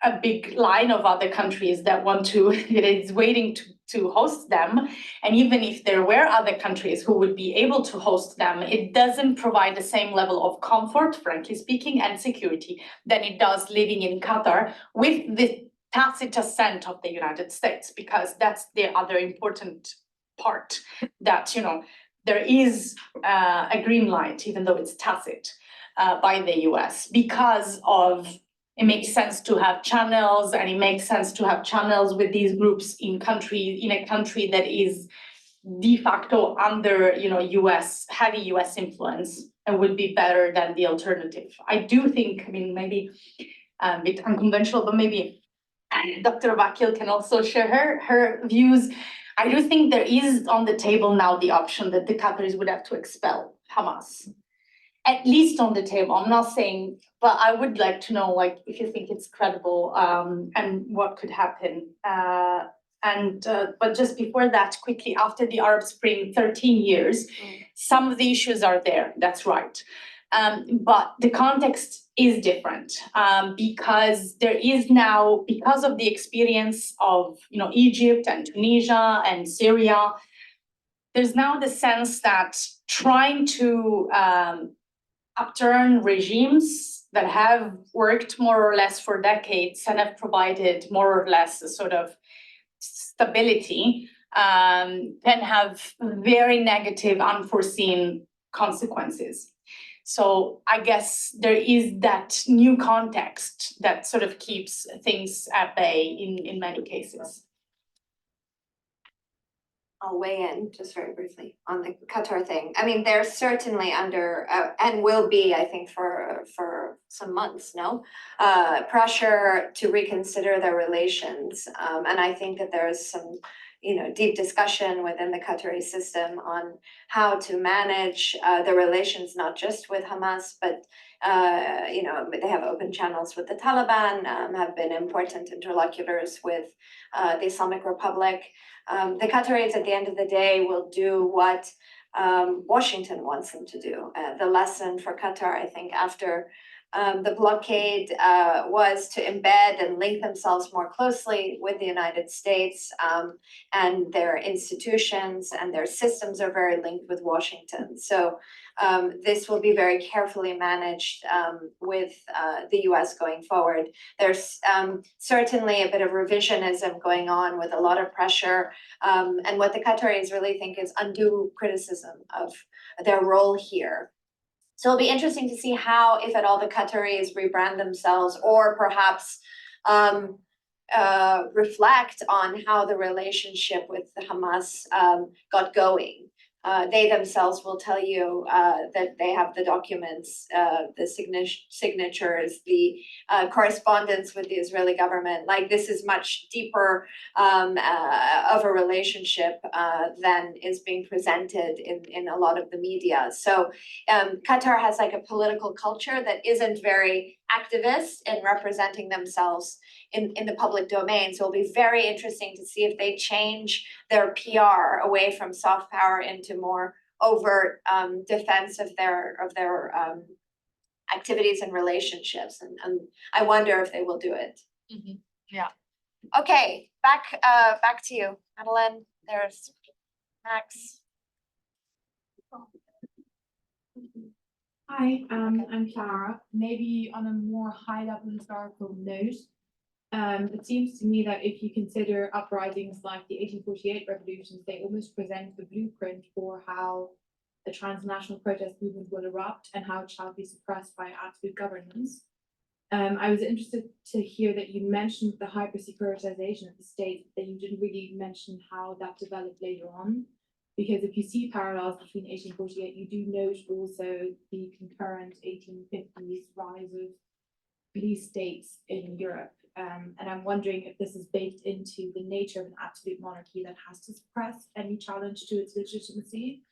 a big line of other countries that want to, it is waiting to host them. And even if there were other countries who would be able to host them, it doesn't provide the same level of comfort, frankly speaking, and security than it does living in Qatar with the tacit assent of the United States, because that's the other important part, that, you know, there is a green light, even though it's tacit, by the US, because of it makes sense to have channels, and it makes sense to have channels with these groups in a country that is de facto under, you know, heavy US influence, and would be better than the alternative. I do think, I mean, maybe a bit unconventional, but maybe Dr. Vakil can also share her views. I do think there is on the table now the option that the Qataris would have to expel Hamas. At least on the table. I'm not saying, but I would like to know, like, if you think it's credible, and what could happen. But just before that, quickly, after the Arab Spring, 13 years, some of the issues are there, that's right. But the context is different, because there is now, because of the experience of, you know, Egypt and Tunisia and Syria, there's now the sense that trying to upturn regimes that have worked more or less for decades and have provided more or less a sort of stability, can have very negative, unforeseen consequences. So I guess there is that new context that sort of keeps things at bay in many cases. I'll weigh in just very briefly on the Qatar thing. I mean, they're certainly under, and will be, I think, for some months, pressure to reconsider their relations. And I think that there's some, you know, deep discussion within the Qatari system on how to manage the relations, not just with Hamas, but you know, they have open channels with the Taliban, have been important interlocutors with the Islamic Republic. The Qataris, at the end of the day, will do what Washington wants them to do. The lesson for Qatar, I think, after the blockade was to embed and link themselves more closely with the United States, and their institutions and their systems are very linked with Washington. So this will be very carefully managed with the US going forward. There's certainly a bit of revisionism going on with a lot of pressure, and what the Qataris really think is undue criticism of their role here. So it'll be interesting to see how, if at all, the Qataris rebrand themselves, or perhaps reflect on how the relationship with the Hamas got going. They themselves will tell you that they have the documents, the signatures, the correspondence with the Israeli government. Like, this is much deeper of a relationship than is being presented in a lot of the media. So Qatar has like a political culture that isn't very activist in representing themselves in the public domain. So it'll be very interesting to see if they change their PR away from soft power into more overt defense of their activities and relationships. And I wonder if they will do it. Mm-hmm. Yeah. Okay, back to you, Madeline. There's Max. Hi, I'm Clara. Maybe on a more high-level historical note, it seems to me that if you consider uprisings like the 1848 revolutions, they almost present the blueprint for how the transnational protest movement will erupt and how it shall be suppressed by absolute governance. I was interested to hear that you mentioned the hyper-securitization of the state, that you didn't really mention how that developed later on. Because if you see parallels between 1848, you do note also the concurrent 1850s rise of police states in Europe. And I'm wondering if this is baked into the nature of an absolute monarchy that has to suppress any challenge to its legitimacy,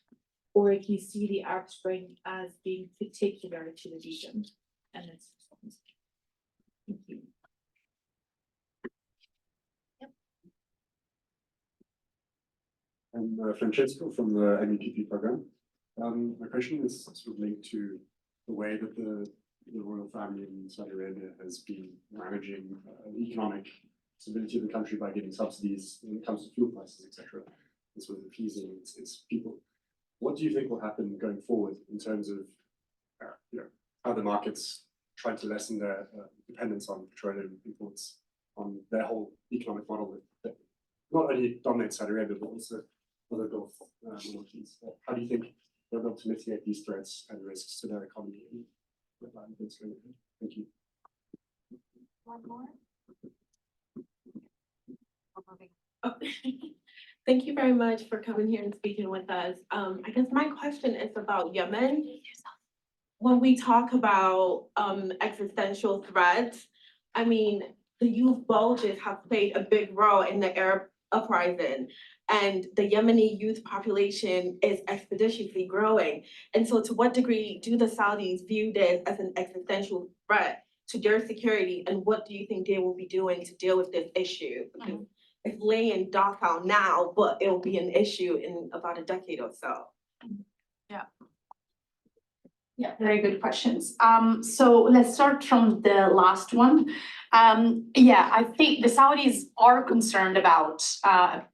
or if you see the Arab Spring as being particular to the region and its response. Thank you. I'm Francesco from the MEPP program. My question is sort of linked to the way that the royal family in Saudi Arabia has been managing the economic stability of the country by giving subsidies when it comes to fuel prices, etc., and sort of appeasing its people. What do you think will happen going forward in terms of how the markets try to lessen their dependence on petroleum imports, on their whole economic model that not only dominates Saudi Arabia but also other Gulf monarchies? How do you think they're able to mitigate these threats and risks to their economy? Thank you. One more? Oh, thank you very much for coming here and speaking with us. I guess my question is about Yemen. When we talk about existential threats, I mean, the youth bulges have played a big role in the Arab uprising, and the Yemeni youth population is expeditiously growing. And so to what degree do the Saudis view this as an existential threat to their security, and what do you think they will be doing to deal with this issue? Because it's laying docile now, but it will be an issue in about a decade or so. Yeah, very good questions. So let's start from the last one. Yeah, I think the Saudis are concerned about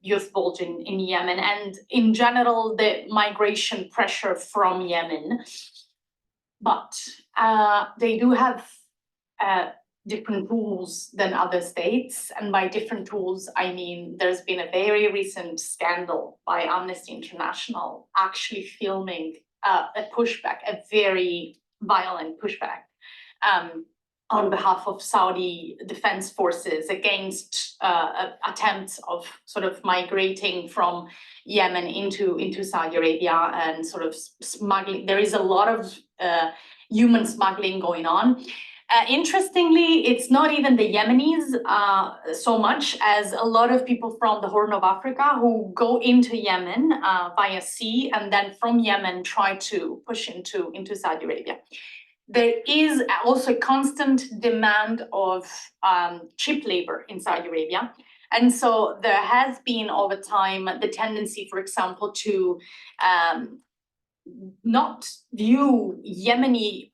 youth bulging in Yemen and in general the migration pressure from Yemen. But they do have different rules than other states. And by different rules, I mean there's been a very recent scandal by Amnesty International actually filming a pushback, a very violent pushback on behalf of Saudi defense forces against attempts of sort of migrating from Yemen into Saudi Arabia and sort of smuggling. There is a lot of human smuggling going on. Interestingly, it's not even the Yemenis so much as a lot of people from the Horn of Africa who go into Yemen via sea and then from Yemen try to push into Saudi Arabia. There is also a constant demand of cheap labor in Saudi Arabia. And so there has been over time the tendency, for example, to not view Yemeni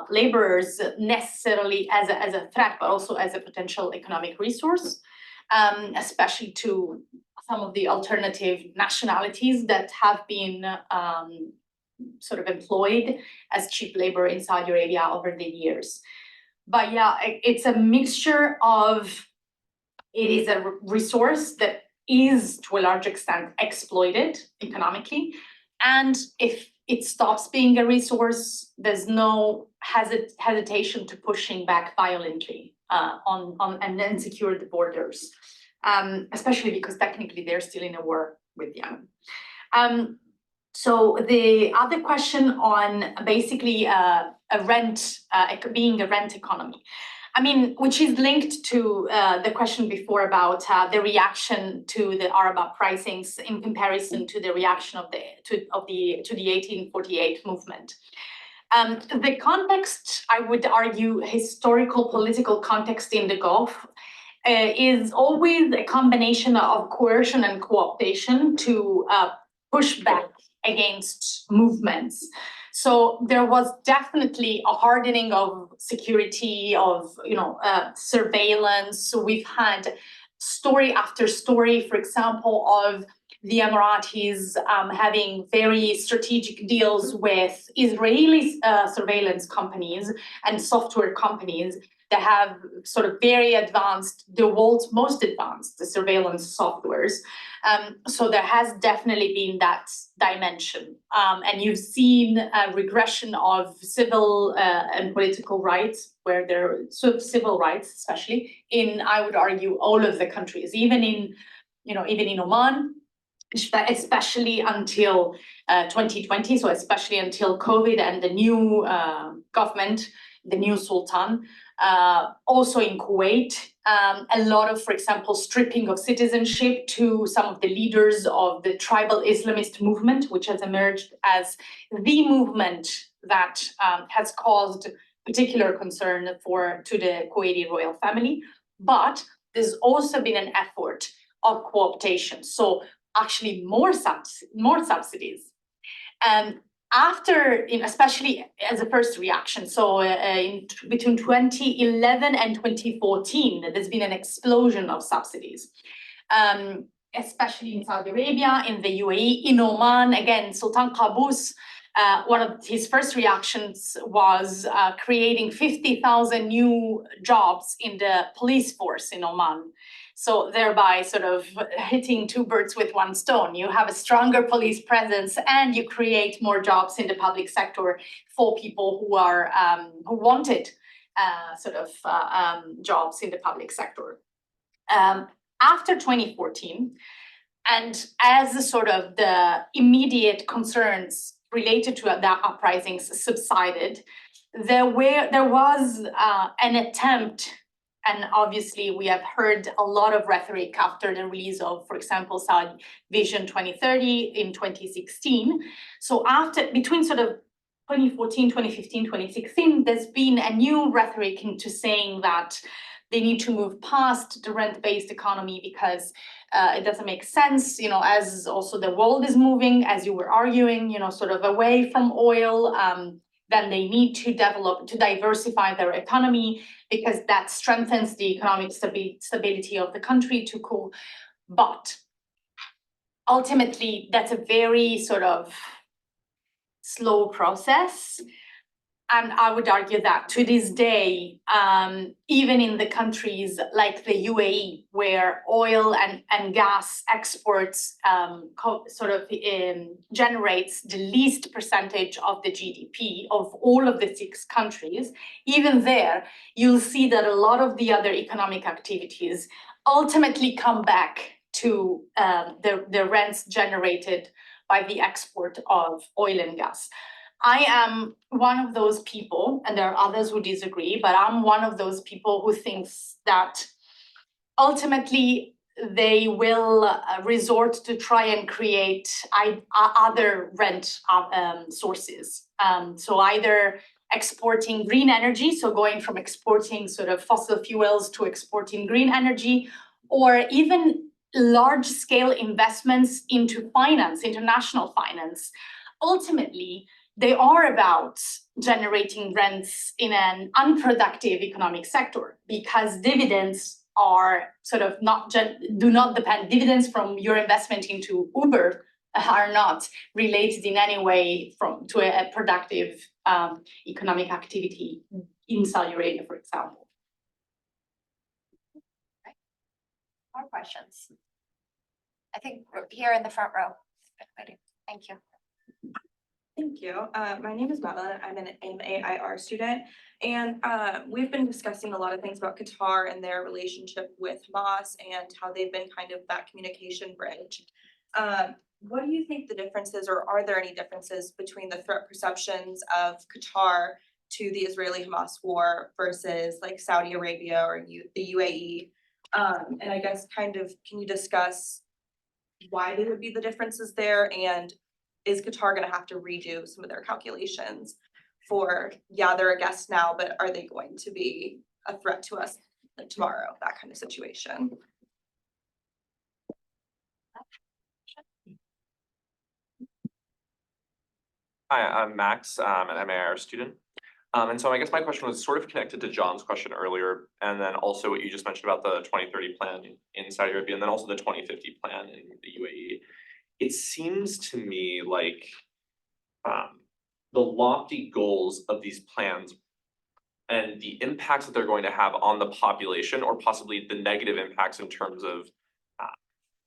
laborers necessarily as a threat, but also as a potential economic resource, especially to some of the alternative nationalities that have been sort of employed as cheap labor in Saudi Arabia over the years. But yeah, it's a mixture of, it is a resource that is to a large extent exploited economically. And if it stops being a resource, there's no hesitation to pushing back violently on and then secure the borders, especially because technically they're still in a war with Yemen. So the other question on basically being a rent economy. I mean, which is linked to the question before about the reaction to the Arab uprisings in comparison to the reaction of the 1848 movement. The context, I would argue, historical political context in the Gulf is always a combination of coercion and co-optation to push back against movements. So there was definitely a hardening of security, of surveillance. So we've had story after story, for example, of the Emiratis having very strategic deals with Israeli surveillance companies and software companies that have sort of very advanced, the world's most advanced surveillance softwares. So there has definitely been that dimension. And you've seen a regression of civil and political rights, where there are sort of civil rights, especially in, I would argue, all of the countries, even in Oman, especially until 2020, so especially until COVID and the new government, the new Sultan. Also in Kuwait, a lot of, for example, stripping of citizenship to some of the leaders of the tribal Islamist movement, which has emerged as the movement that has caused particular concern to the Kuwaiti royal family. But there's also been an effort of co-optation, so actually more subsidies. After, especially as a first reaction, so between 2011 and 2014, there's been an explosion of subsidies, especially in Saudi Arabia, in the UAE, in Oman. Again, Sultan Qaboos, one of his first reactions was creating 50,000 new jobs in the police force in Oman. So thereby sort of hitting two birds with one stone. You have a stronger police presence and you create more jobs in the public sector for people who are who wanted jobs in the public sector. After 2014, and as the immediate concerns related to the uprisings subsided, there was an attempt. And obviously, we have heard a lot of rhetoric after the release of, for example, Saudi Vision 2030 in 2016. So between 2014, 2015, 2016, there's been a new rhetoric into saying that they need to move past the rent-based economy because it doesn't make sense, as also the world is moving, as you were arguing, away from oil. Then they need to diversify their economy because that strengthens the economic stability of the country to cool. But ultimately, that's a very slow process. And I would argue that to this day, even in the countries like the UAE, where oil and gas exports generates the least percentage of the GDP of all of the 6 countries, even there, you'll see that a lot of the other economic activities ultimately come back to the rents generated by the export of oil and gas. I am one of those people, and there are others who disagree, but I'm one of those people who thinks that ultimately they will resort to try and create other rent sources. So either exporting green energy, so going from exporting fossil fuels to exporting green energy, or even large-scale investments into finance, international finance. Ultimately, they are about generating rents in an unproductive economic sector because dividends are do not depend. Dividends from your investment into Uber are not related in any way to a productive economic activity in Saudi Arabia, for example. More questions? I think we're here in the front row. Thank you. Thank you. My name is Madeline. I'm an MAIR student, and we've been discussing a lot of things about Qatar and their relationship with Hamas and how they've been kind of that communication bridge. What do you think the differences, or are there any differences between the threat perceptions of Qatar to the Israeli-Hamas war versus like Saudi Arabia or the UAE? And I guess can you discuss why they would be the differences there, and is Qatar going to have to redo some of their calculations for, they're a guest now, but are they going to be a threat to us like tomorrow, that kind of situation? Hi, I'm Max, I'm an MAIR student. And so I guess my question was sort of connected to John's question earlier, and then also what you just mentioned about the 2030 plan in Saudi Arabia, and then also the 2050 plan in the UAE. It seems to me like the lofty goals of these plans and the impacts that they're going to have on the population, or possibly the negative impacts in terms of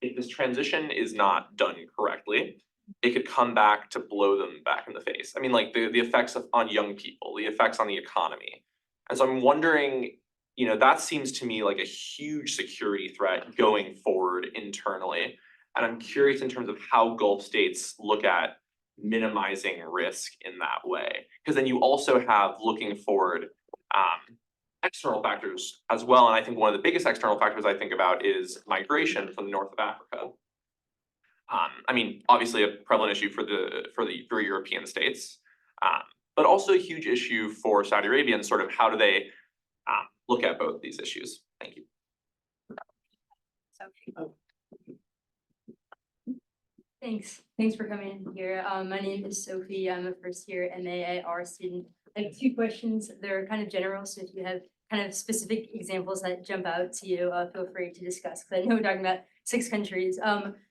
if this transition is not done correctly, it could come back to blow them back in the face. I mean, like the effects on young people, the effects on the economy. And so I'm wondering, that seems to me like a huge security threat going forward internally. And I'm curious in terms of how Gulf states look at minimizing risk in that way. Because then you also have looking forward, external factors as well. And I think one of the biggest external factors I think about is migration from the north of Africa. I mean, obviously a prevalent issue for European states, but also a huge issue for Saudi Arabia and sort of how do they look at both these issues? Thank you. Thanks for coming here. My name is Sophie. I'm a first year MAIR student. I have two questions. They're kind of general, so if you have kind of specific examples that jump out to you, feel free to discuss, because I know we're talking about 6 countries.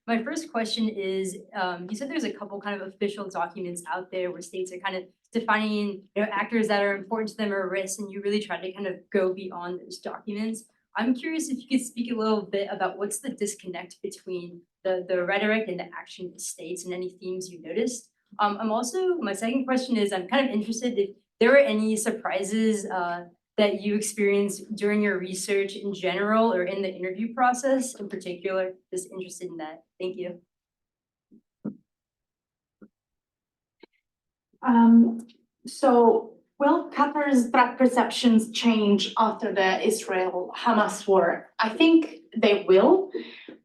My first question is, you said there's a couple kind of official documents out there where states are kind of defining, actors that are important to them or risks, and you really try to kind of go beyond those documents. I'm curious if you could speak a little bit about what's the disconnect between the rhetoric and the action of the states and any themes you noticed. My second question is, I'm kind of interested if there were any surprises that you experienced during your research in general or in the interview process in particular. Just interested in that. Thank you. So will Qatar's threat perceptions change after the Israel-Hamas war? I think they will,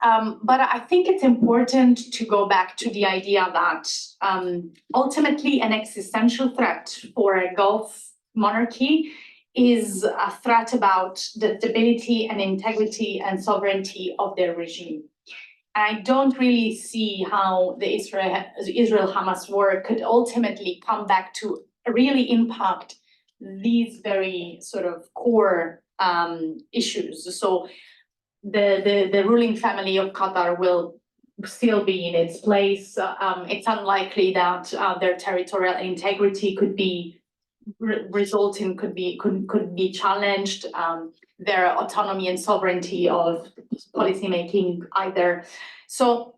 but I think it's important to go back to the idea that ultimately an existential threat for a Gulf monarchy is a threat about the stability and integrity and sovereignty of their regime. I don't really see how the Israel-Hamas war could ultimately come back to really impact these very sort of core issues. So the ruling family of Qatar will still be in its place. It's unlikely that their territorial integrity could be could be challenged. Their autonomy and sovereignty of policymaking either. So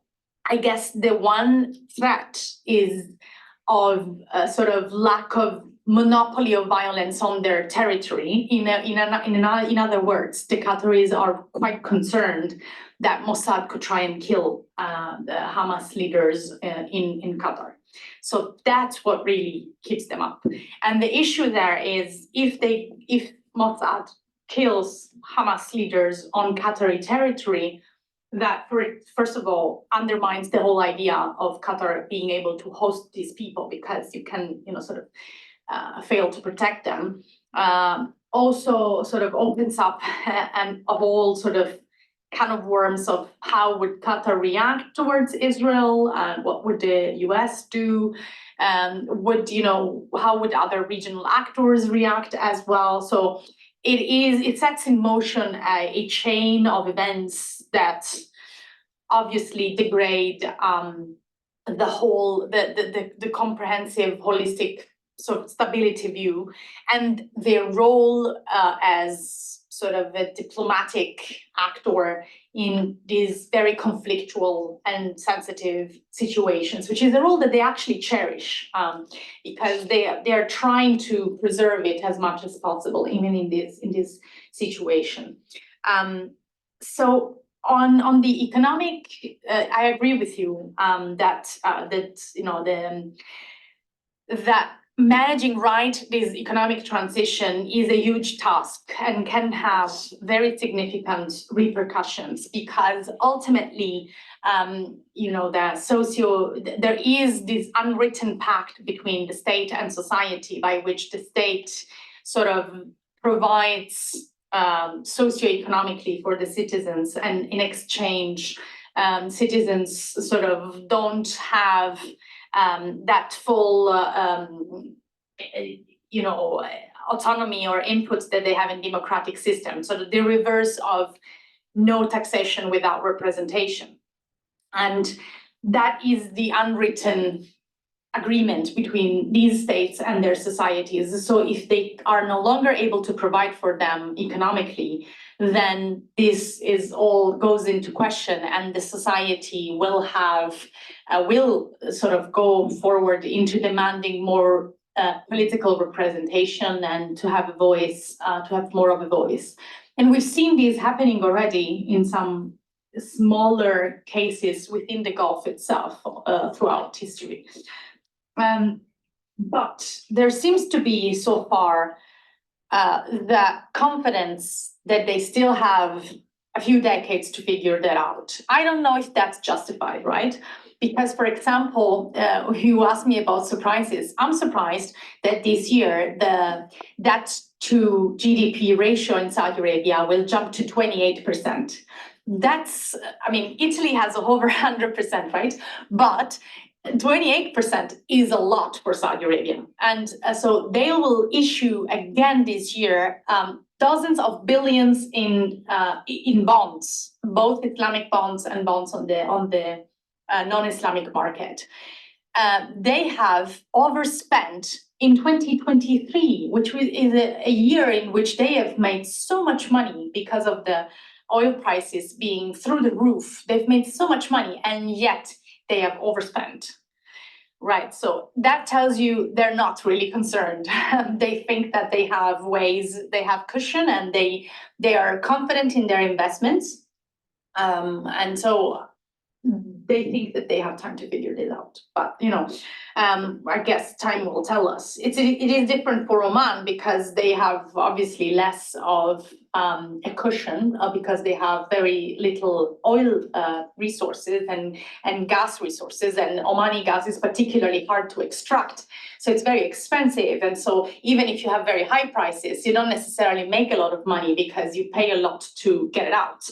I guess the one threat is of a sort of lack of monopoly of violence on their territory. In other words, the Qataris are quite concerned that Mossad could try and kill the Hamas leaders in Qatar. So that's what really keeps them up. And the issue there is if Mossad kills Hamas leaders on Qatari territory, that first of all undermines the whole idea of Qatar being able to host these people, because you can sort of fail to protect them. Also sort of opens up a whole sort of can of worms of how would Qatar react towards Israel, and what would the US do, how would other regional actors react as well. So it sets in motion a chain of events that obviously degrade the whole the comprehensive holistic sort of stability view and their role as sort of a diplomatic actor in these very conflictual and sensitive situations, which is a role that they actually cherish, because they are trying to preserve it as much as possible, even in this situation. So on the economic, I agree with you that managing this economic transition is a huge task and can have very significant repercussions, because ultimately, there is this unwritten pact between the state and society by which the state sort of provides socioeconomically for the citizens, and in exchange, citizens sort of don't have that full, autonomy or inputs that they have in democratic systems. So the reverse of no taxation without representation. And that is the unwritten agreement between these states and their societies. So if they are no longer able to provide for them economically, then this goes into question, and the society will sort of go forward into demanding more political representation and to have a voice, to have more of a voice. And we've seen this happening already in some smaller cases within the Gulf itself throughout history. But there seems to be so far the confidence that they still have a few decades to figure that out. I don't know if that's justified, right? Because, for example, you asked me about surprises. I'm surprised that this year the debt to GDP ratio in Saudi Arabia will jump to 28%. That's, I mean, Italy has over 100%, right? But 28% is a lot for Saudi Arabia. And so they will issue again this year dozens of billions in bonds, both Islamic bonds and bonds on the non-Islamic market. They have overspent in 2023, which is a year in which they have made so much money because of the oil prices being through the roof. They've made so much money, and yet they have overspent. Right, so that tells you they're not really concerned. They think that they have ways, they have cushion, and they are confident in their investments. And so they think that they have time to figure this out. But I guess time will tell us. It is different for Oman because they have obviously less of a cushion because they have very little oil resources and gas resources, and Omani gas is particularly hard to extract. So it's very expensive. And so even if you have very high prices, you don't necessarily make a lot of money because you pay a lot to get it out.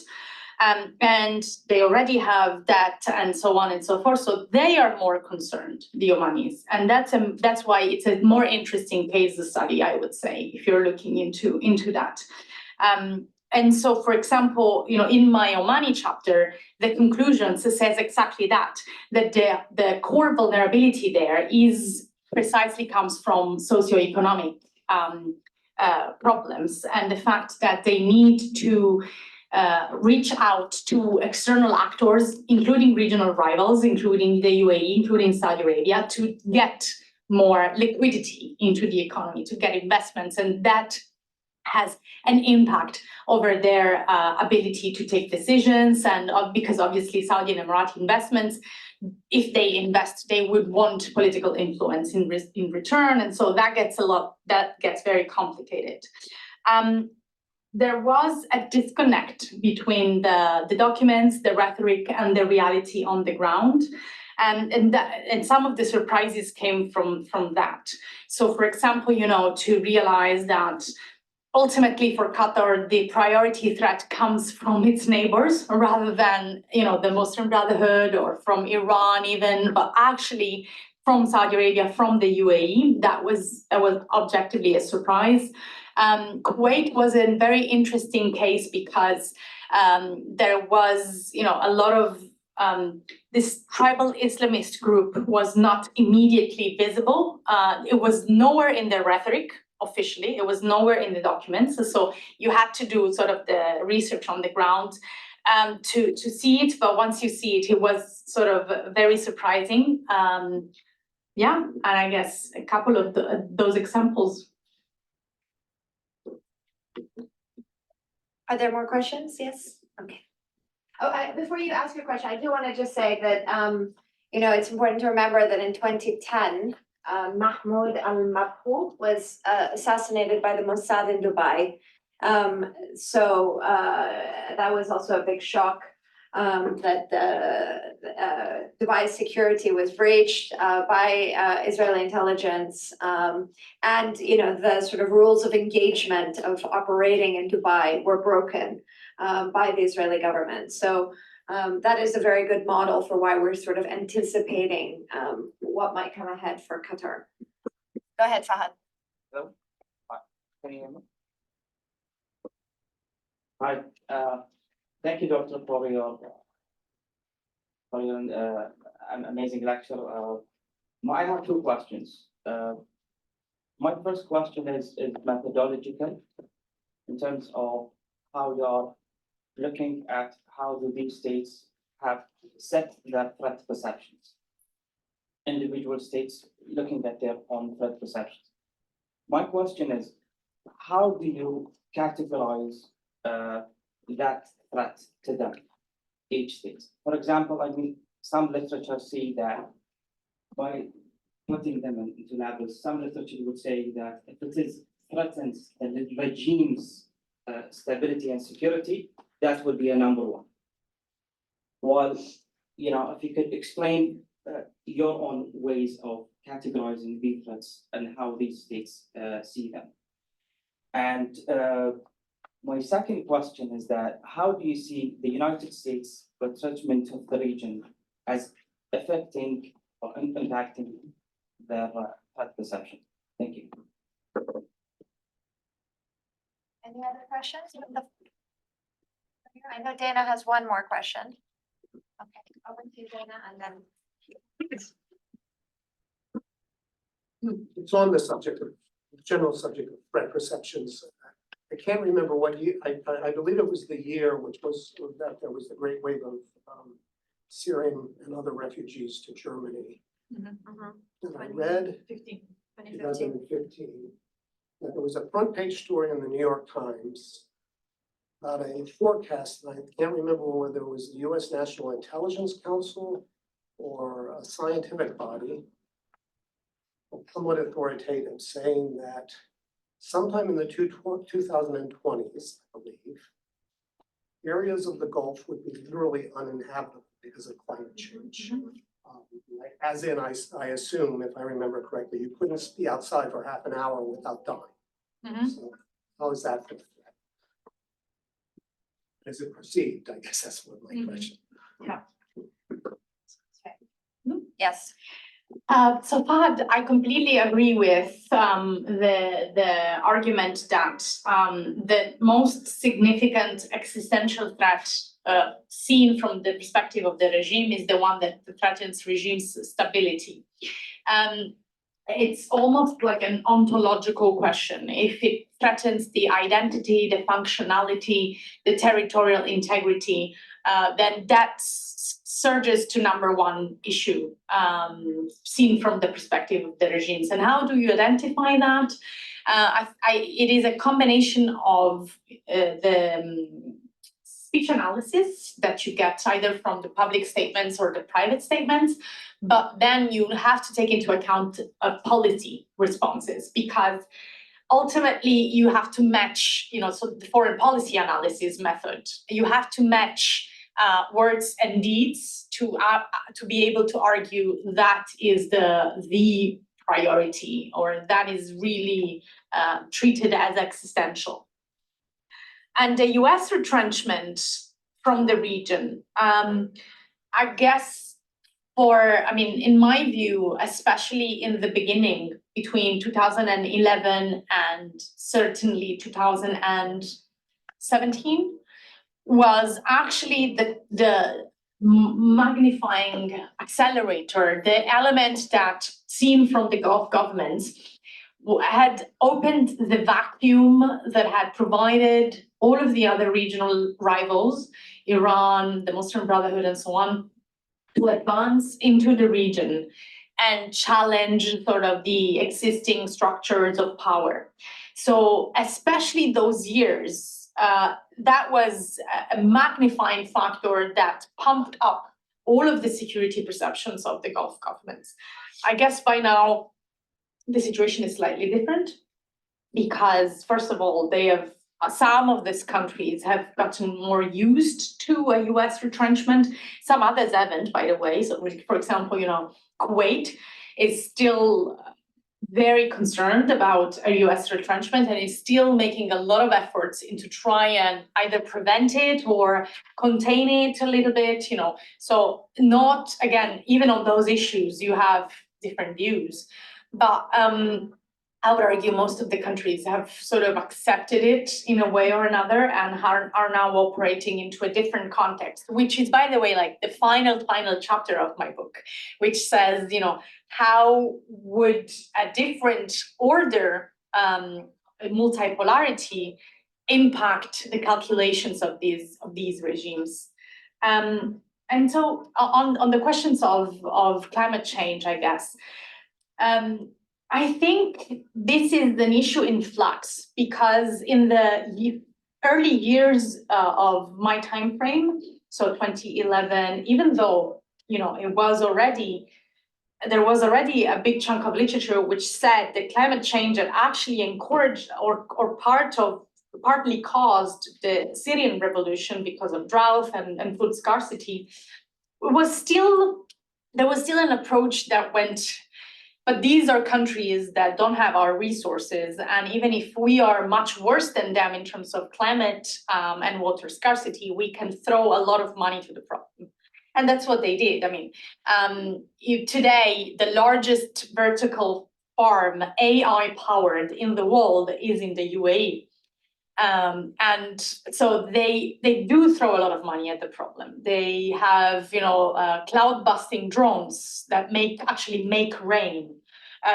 And they already have debt and so on and so forth. So they are more concerned, the Omanis. And that's why it's a more interesting case study, I would say, if you're looking into that. And so, for example, in my Omani chapter, the conclusion says exactly that the core vulnerability there is precisely comes from socioeconomic problems and the fact that they need to reach out to external actors, including regional rivals, including the UAE, including Saudi Arabia, to get more liquidity into the economy, to get investments. And that has an impact over their ability to take decisions. And because obviously Saudi and Emirati investments, if they invest, they would want political influence in return. And so that gets very complicated. There was a disconnect between the documents, the rhetoric, and the reality on the ground. And some of the surprises came from that. So, for example, to realize that ultimately for Qatar, the priority threat comes from its neighbors rather than, the Muslim Brotherhood or from Iran even, but actually from Saudi Arabia, from the UAE. That was objectively a surprise. Kuwait was a very interesting case because there was, a lot of this tribal Islamist group was not immediately visible. It was nowhere in the rhetoric officially. It was nowhere in the documents. So you had to do sort of the research on the ground to see it. But once you see it, it was sort of very surprising. And I guess a couple of those examples. Are there more questions? Yes? Okay. Oh, before you ask your question, I do want to just say that, it's important to remember that in 2010, Mahmoud al-Mabhouh was assassinated by the Mossad in Dubai. So that was also a big shock that Dubai's security was breached by Israeli intelligence. And, the sort of rules of engagement of operating in Dubai were broken by the Israeli government. So that is a very good model for why we're sort of anticipating what might come ahead for Qatar. Go ahead, Fahad. Hello? Can you hear me? Hi, thank you, Doctor, for your amazing lecture. I have two questions. My first question is methodological in terms of how you're looking at how these states have set their threat perceptions. Individual states looking at their own threat perceptions. My question is, how do you categorize that threat to them, each state? For example, some literature say that by putting them into levels, some literature would say that if it is threatens the regime's stability and security, that would be a number one. While, if you could explain your own ways of categorizing these threats and how these states see them. And my second question is that how do you see the United States retrenchment of the region as affecting or impacting their threat perception? Thank you. Any other questions? I know Dana has one more question. Okay, over to you, Dana, and then. It's on the subject of, general subject of threat perceptions. I can't remember what year, I believe it was the year which was, that there was the great wave of Syrian and other refugees to Germany. And I read 2015, that there was a front page story in the New York Times about a forecast, and I can't remember whether it was the US National Intelligence Council or a scientific body, somewhat authoritative, saying that sometime in the 2020s, I believe, areas of the Gulf would be literally uninhabitable because of climate change. Like, as in, I assume, if I remember correctly, you couldn't be outside for half an hour without dying. So how is that for the threat? Is it perceived? I guess that's what my question. Yeah. Yes. So Fahad, I completely agree with the argument that the most significant existential threat seen from the perspective of the regime is the one that threatens regime's stability. It's almost like an ontological question. If it threatens the identity, the functionality, the territorial integrity, then that surges to number one issue seen from the perspective of the regimes. And how do you identify that? It is a combination of the speech analysis that you get either from the public statements or the private statements, but then you have to take into account policy responses, because ultimately you have to match, so the foreign policy analysis method, you have to match words and deeds to be able to argue that is the priority, or that is really treated as existential. And the US retrenchment from the region, I guess in my view, especially in the beginning between 2011 and certainly 2017, was actually the magnifying accelerator, the element that, seen from the Gulf governments, had opened the vacuum that had provided all of the other regional rivals, Iran, the Muslim Brotherhood, and so on, to advance into the region and challenge sort of the existing structures of power. So especially those years, that was a magnifying factor that pumped up all of the security perceptions of the Gulf governments. I guess by now, the situation is slightly different because, first of all, some of these countries have gotten more used to a US retrenchment. Some others haven't, by the way. So, for example, Kuwait is still very concerned about a US retrenchment and is still making a lot of efforts into try and either prevent it or contain it a little bit, So not, again, even on those issues, you have different views. But I would argue most of the countries have sort of accepted it in a way or another and are now operating into a different context, which is, by the way, like the final chapter of my book, which says, how would a different order, multipolarity, impact the calculations of these regimes? And so on the questions of climate change, I guess, I think this is an issue in flux because in the early years of my time frame, so 2011, even though it was already there was already a big chunk of literature which said that climate change had actually encouraged or partly caused the Syrian revolution because of drought and food scarcity. There was still an approach that went, but these are countries that don't have our resources, and even if we are much worse than them in terms of climate and water scarcity, we can throw a lot of money to the problem. And that's what they did. I mean, today, the largest vertical farm, AI powered in the world, is in the UAE. And so they do throw a lot of money at the problem. They have, cloud busting drones that actually make rain.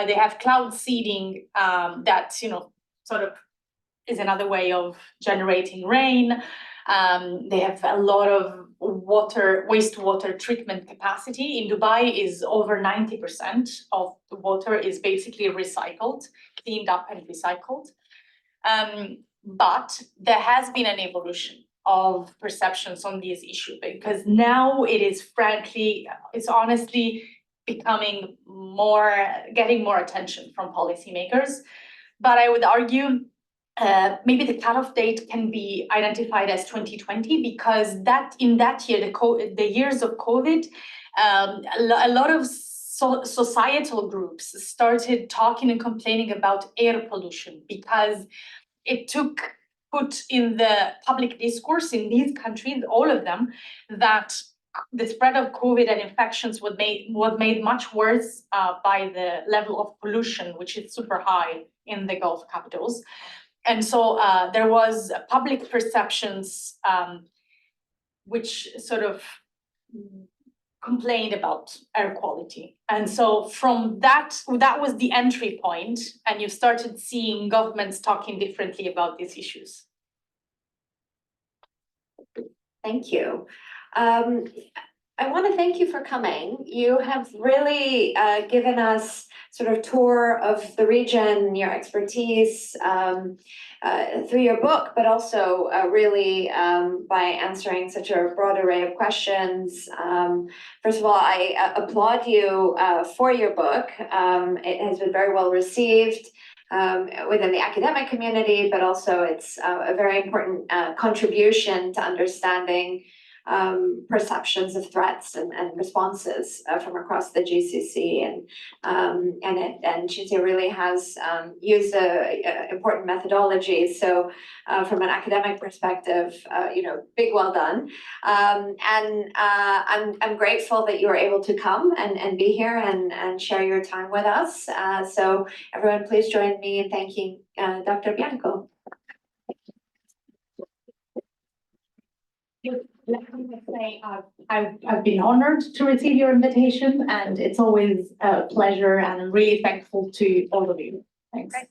They have cloud seeding that, sort of is another way of generating rain. They have a lot of wastewater treatment capacity. In Dubai is over 90% of the water is basically recycled, cleaned up and recycled. But there has been an evolution of perceptions on these issues, because now it's honestly getting more attention from policymakers. But I would argue maybe the cutoff date can be identified as 2020, because in that year, the years of COVID, a lot of societal groups started talking and complaining about air pollution, because it put in the public discourse in these countries, all of them, that the spread of COVID and infections was made much worse by the level of pollution, which is super high in the Gulf capitals. And so there was public perceptions which sort of complained about air quality. And so from that was the entry point, and you started seeing governments talking differently about these issues. Thank you. I want to thank you for coming. You have really given us sort of tour of the region, your expertise through your book, but also really by answering such a broad array of questions. First of all, I applaud you for your book. It has been very well received within the academic community, but also it's a very important contribution to understanding perceptions of threats and responses from across the GCC, and CINZIA really has used important methodology. So from an academic perspective, big well done. And I'm grateful that you were able to come and be here and share your time with us. So everyone, please join me in thanking Dr. Bianco. Let me just say I've been honored to receive your invitation, and it's always a pleasure, and I'm really thankful to all of you. Thanks. Great.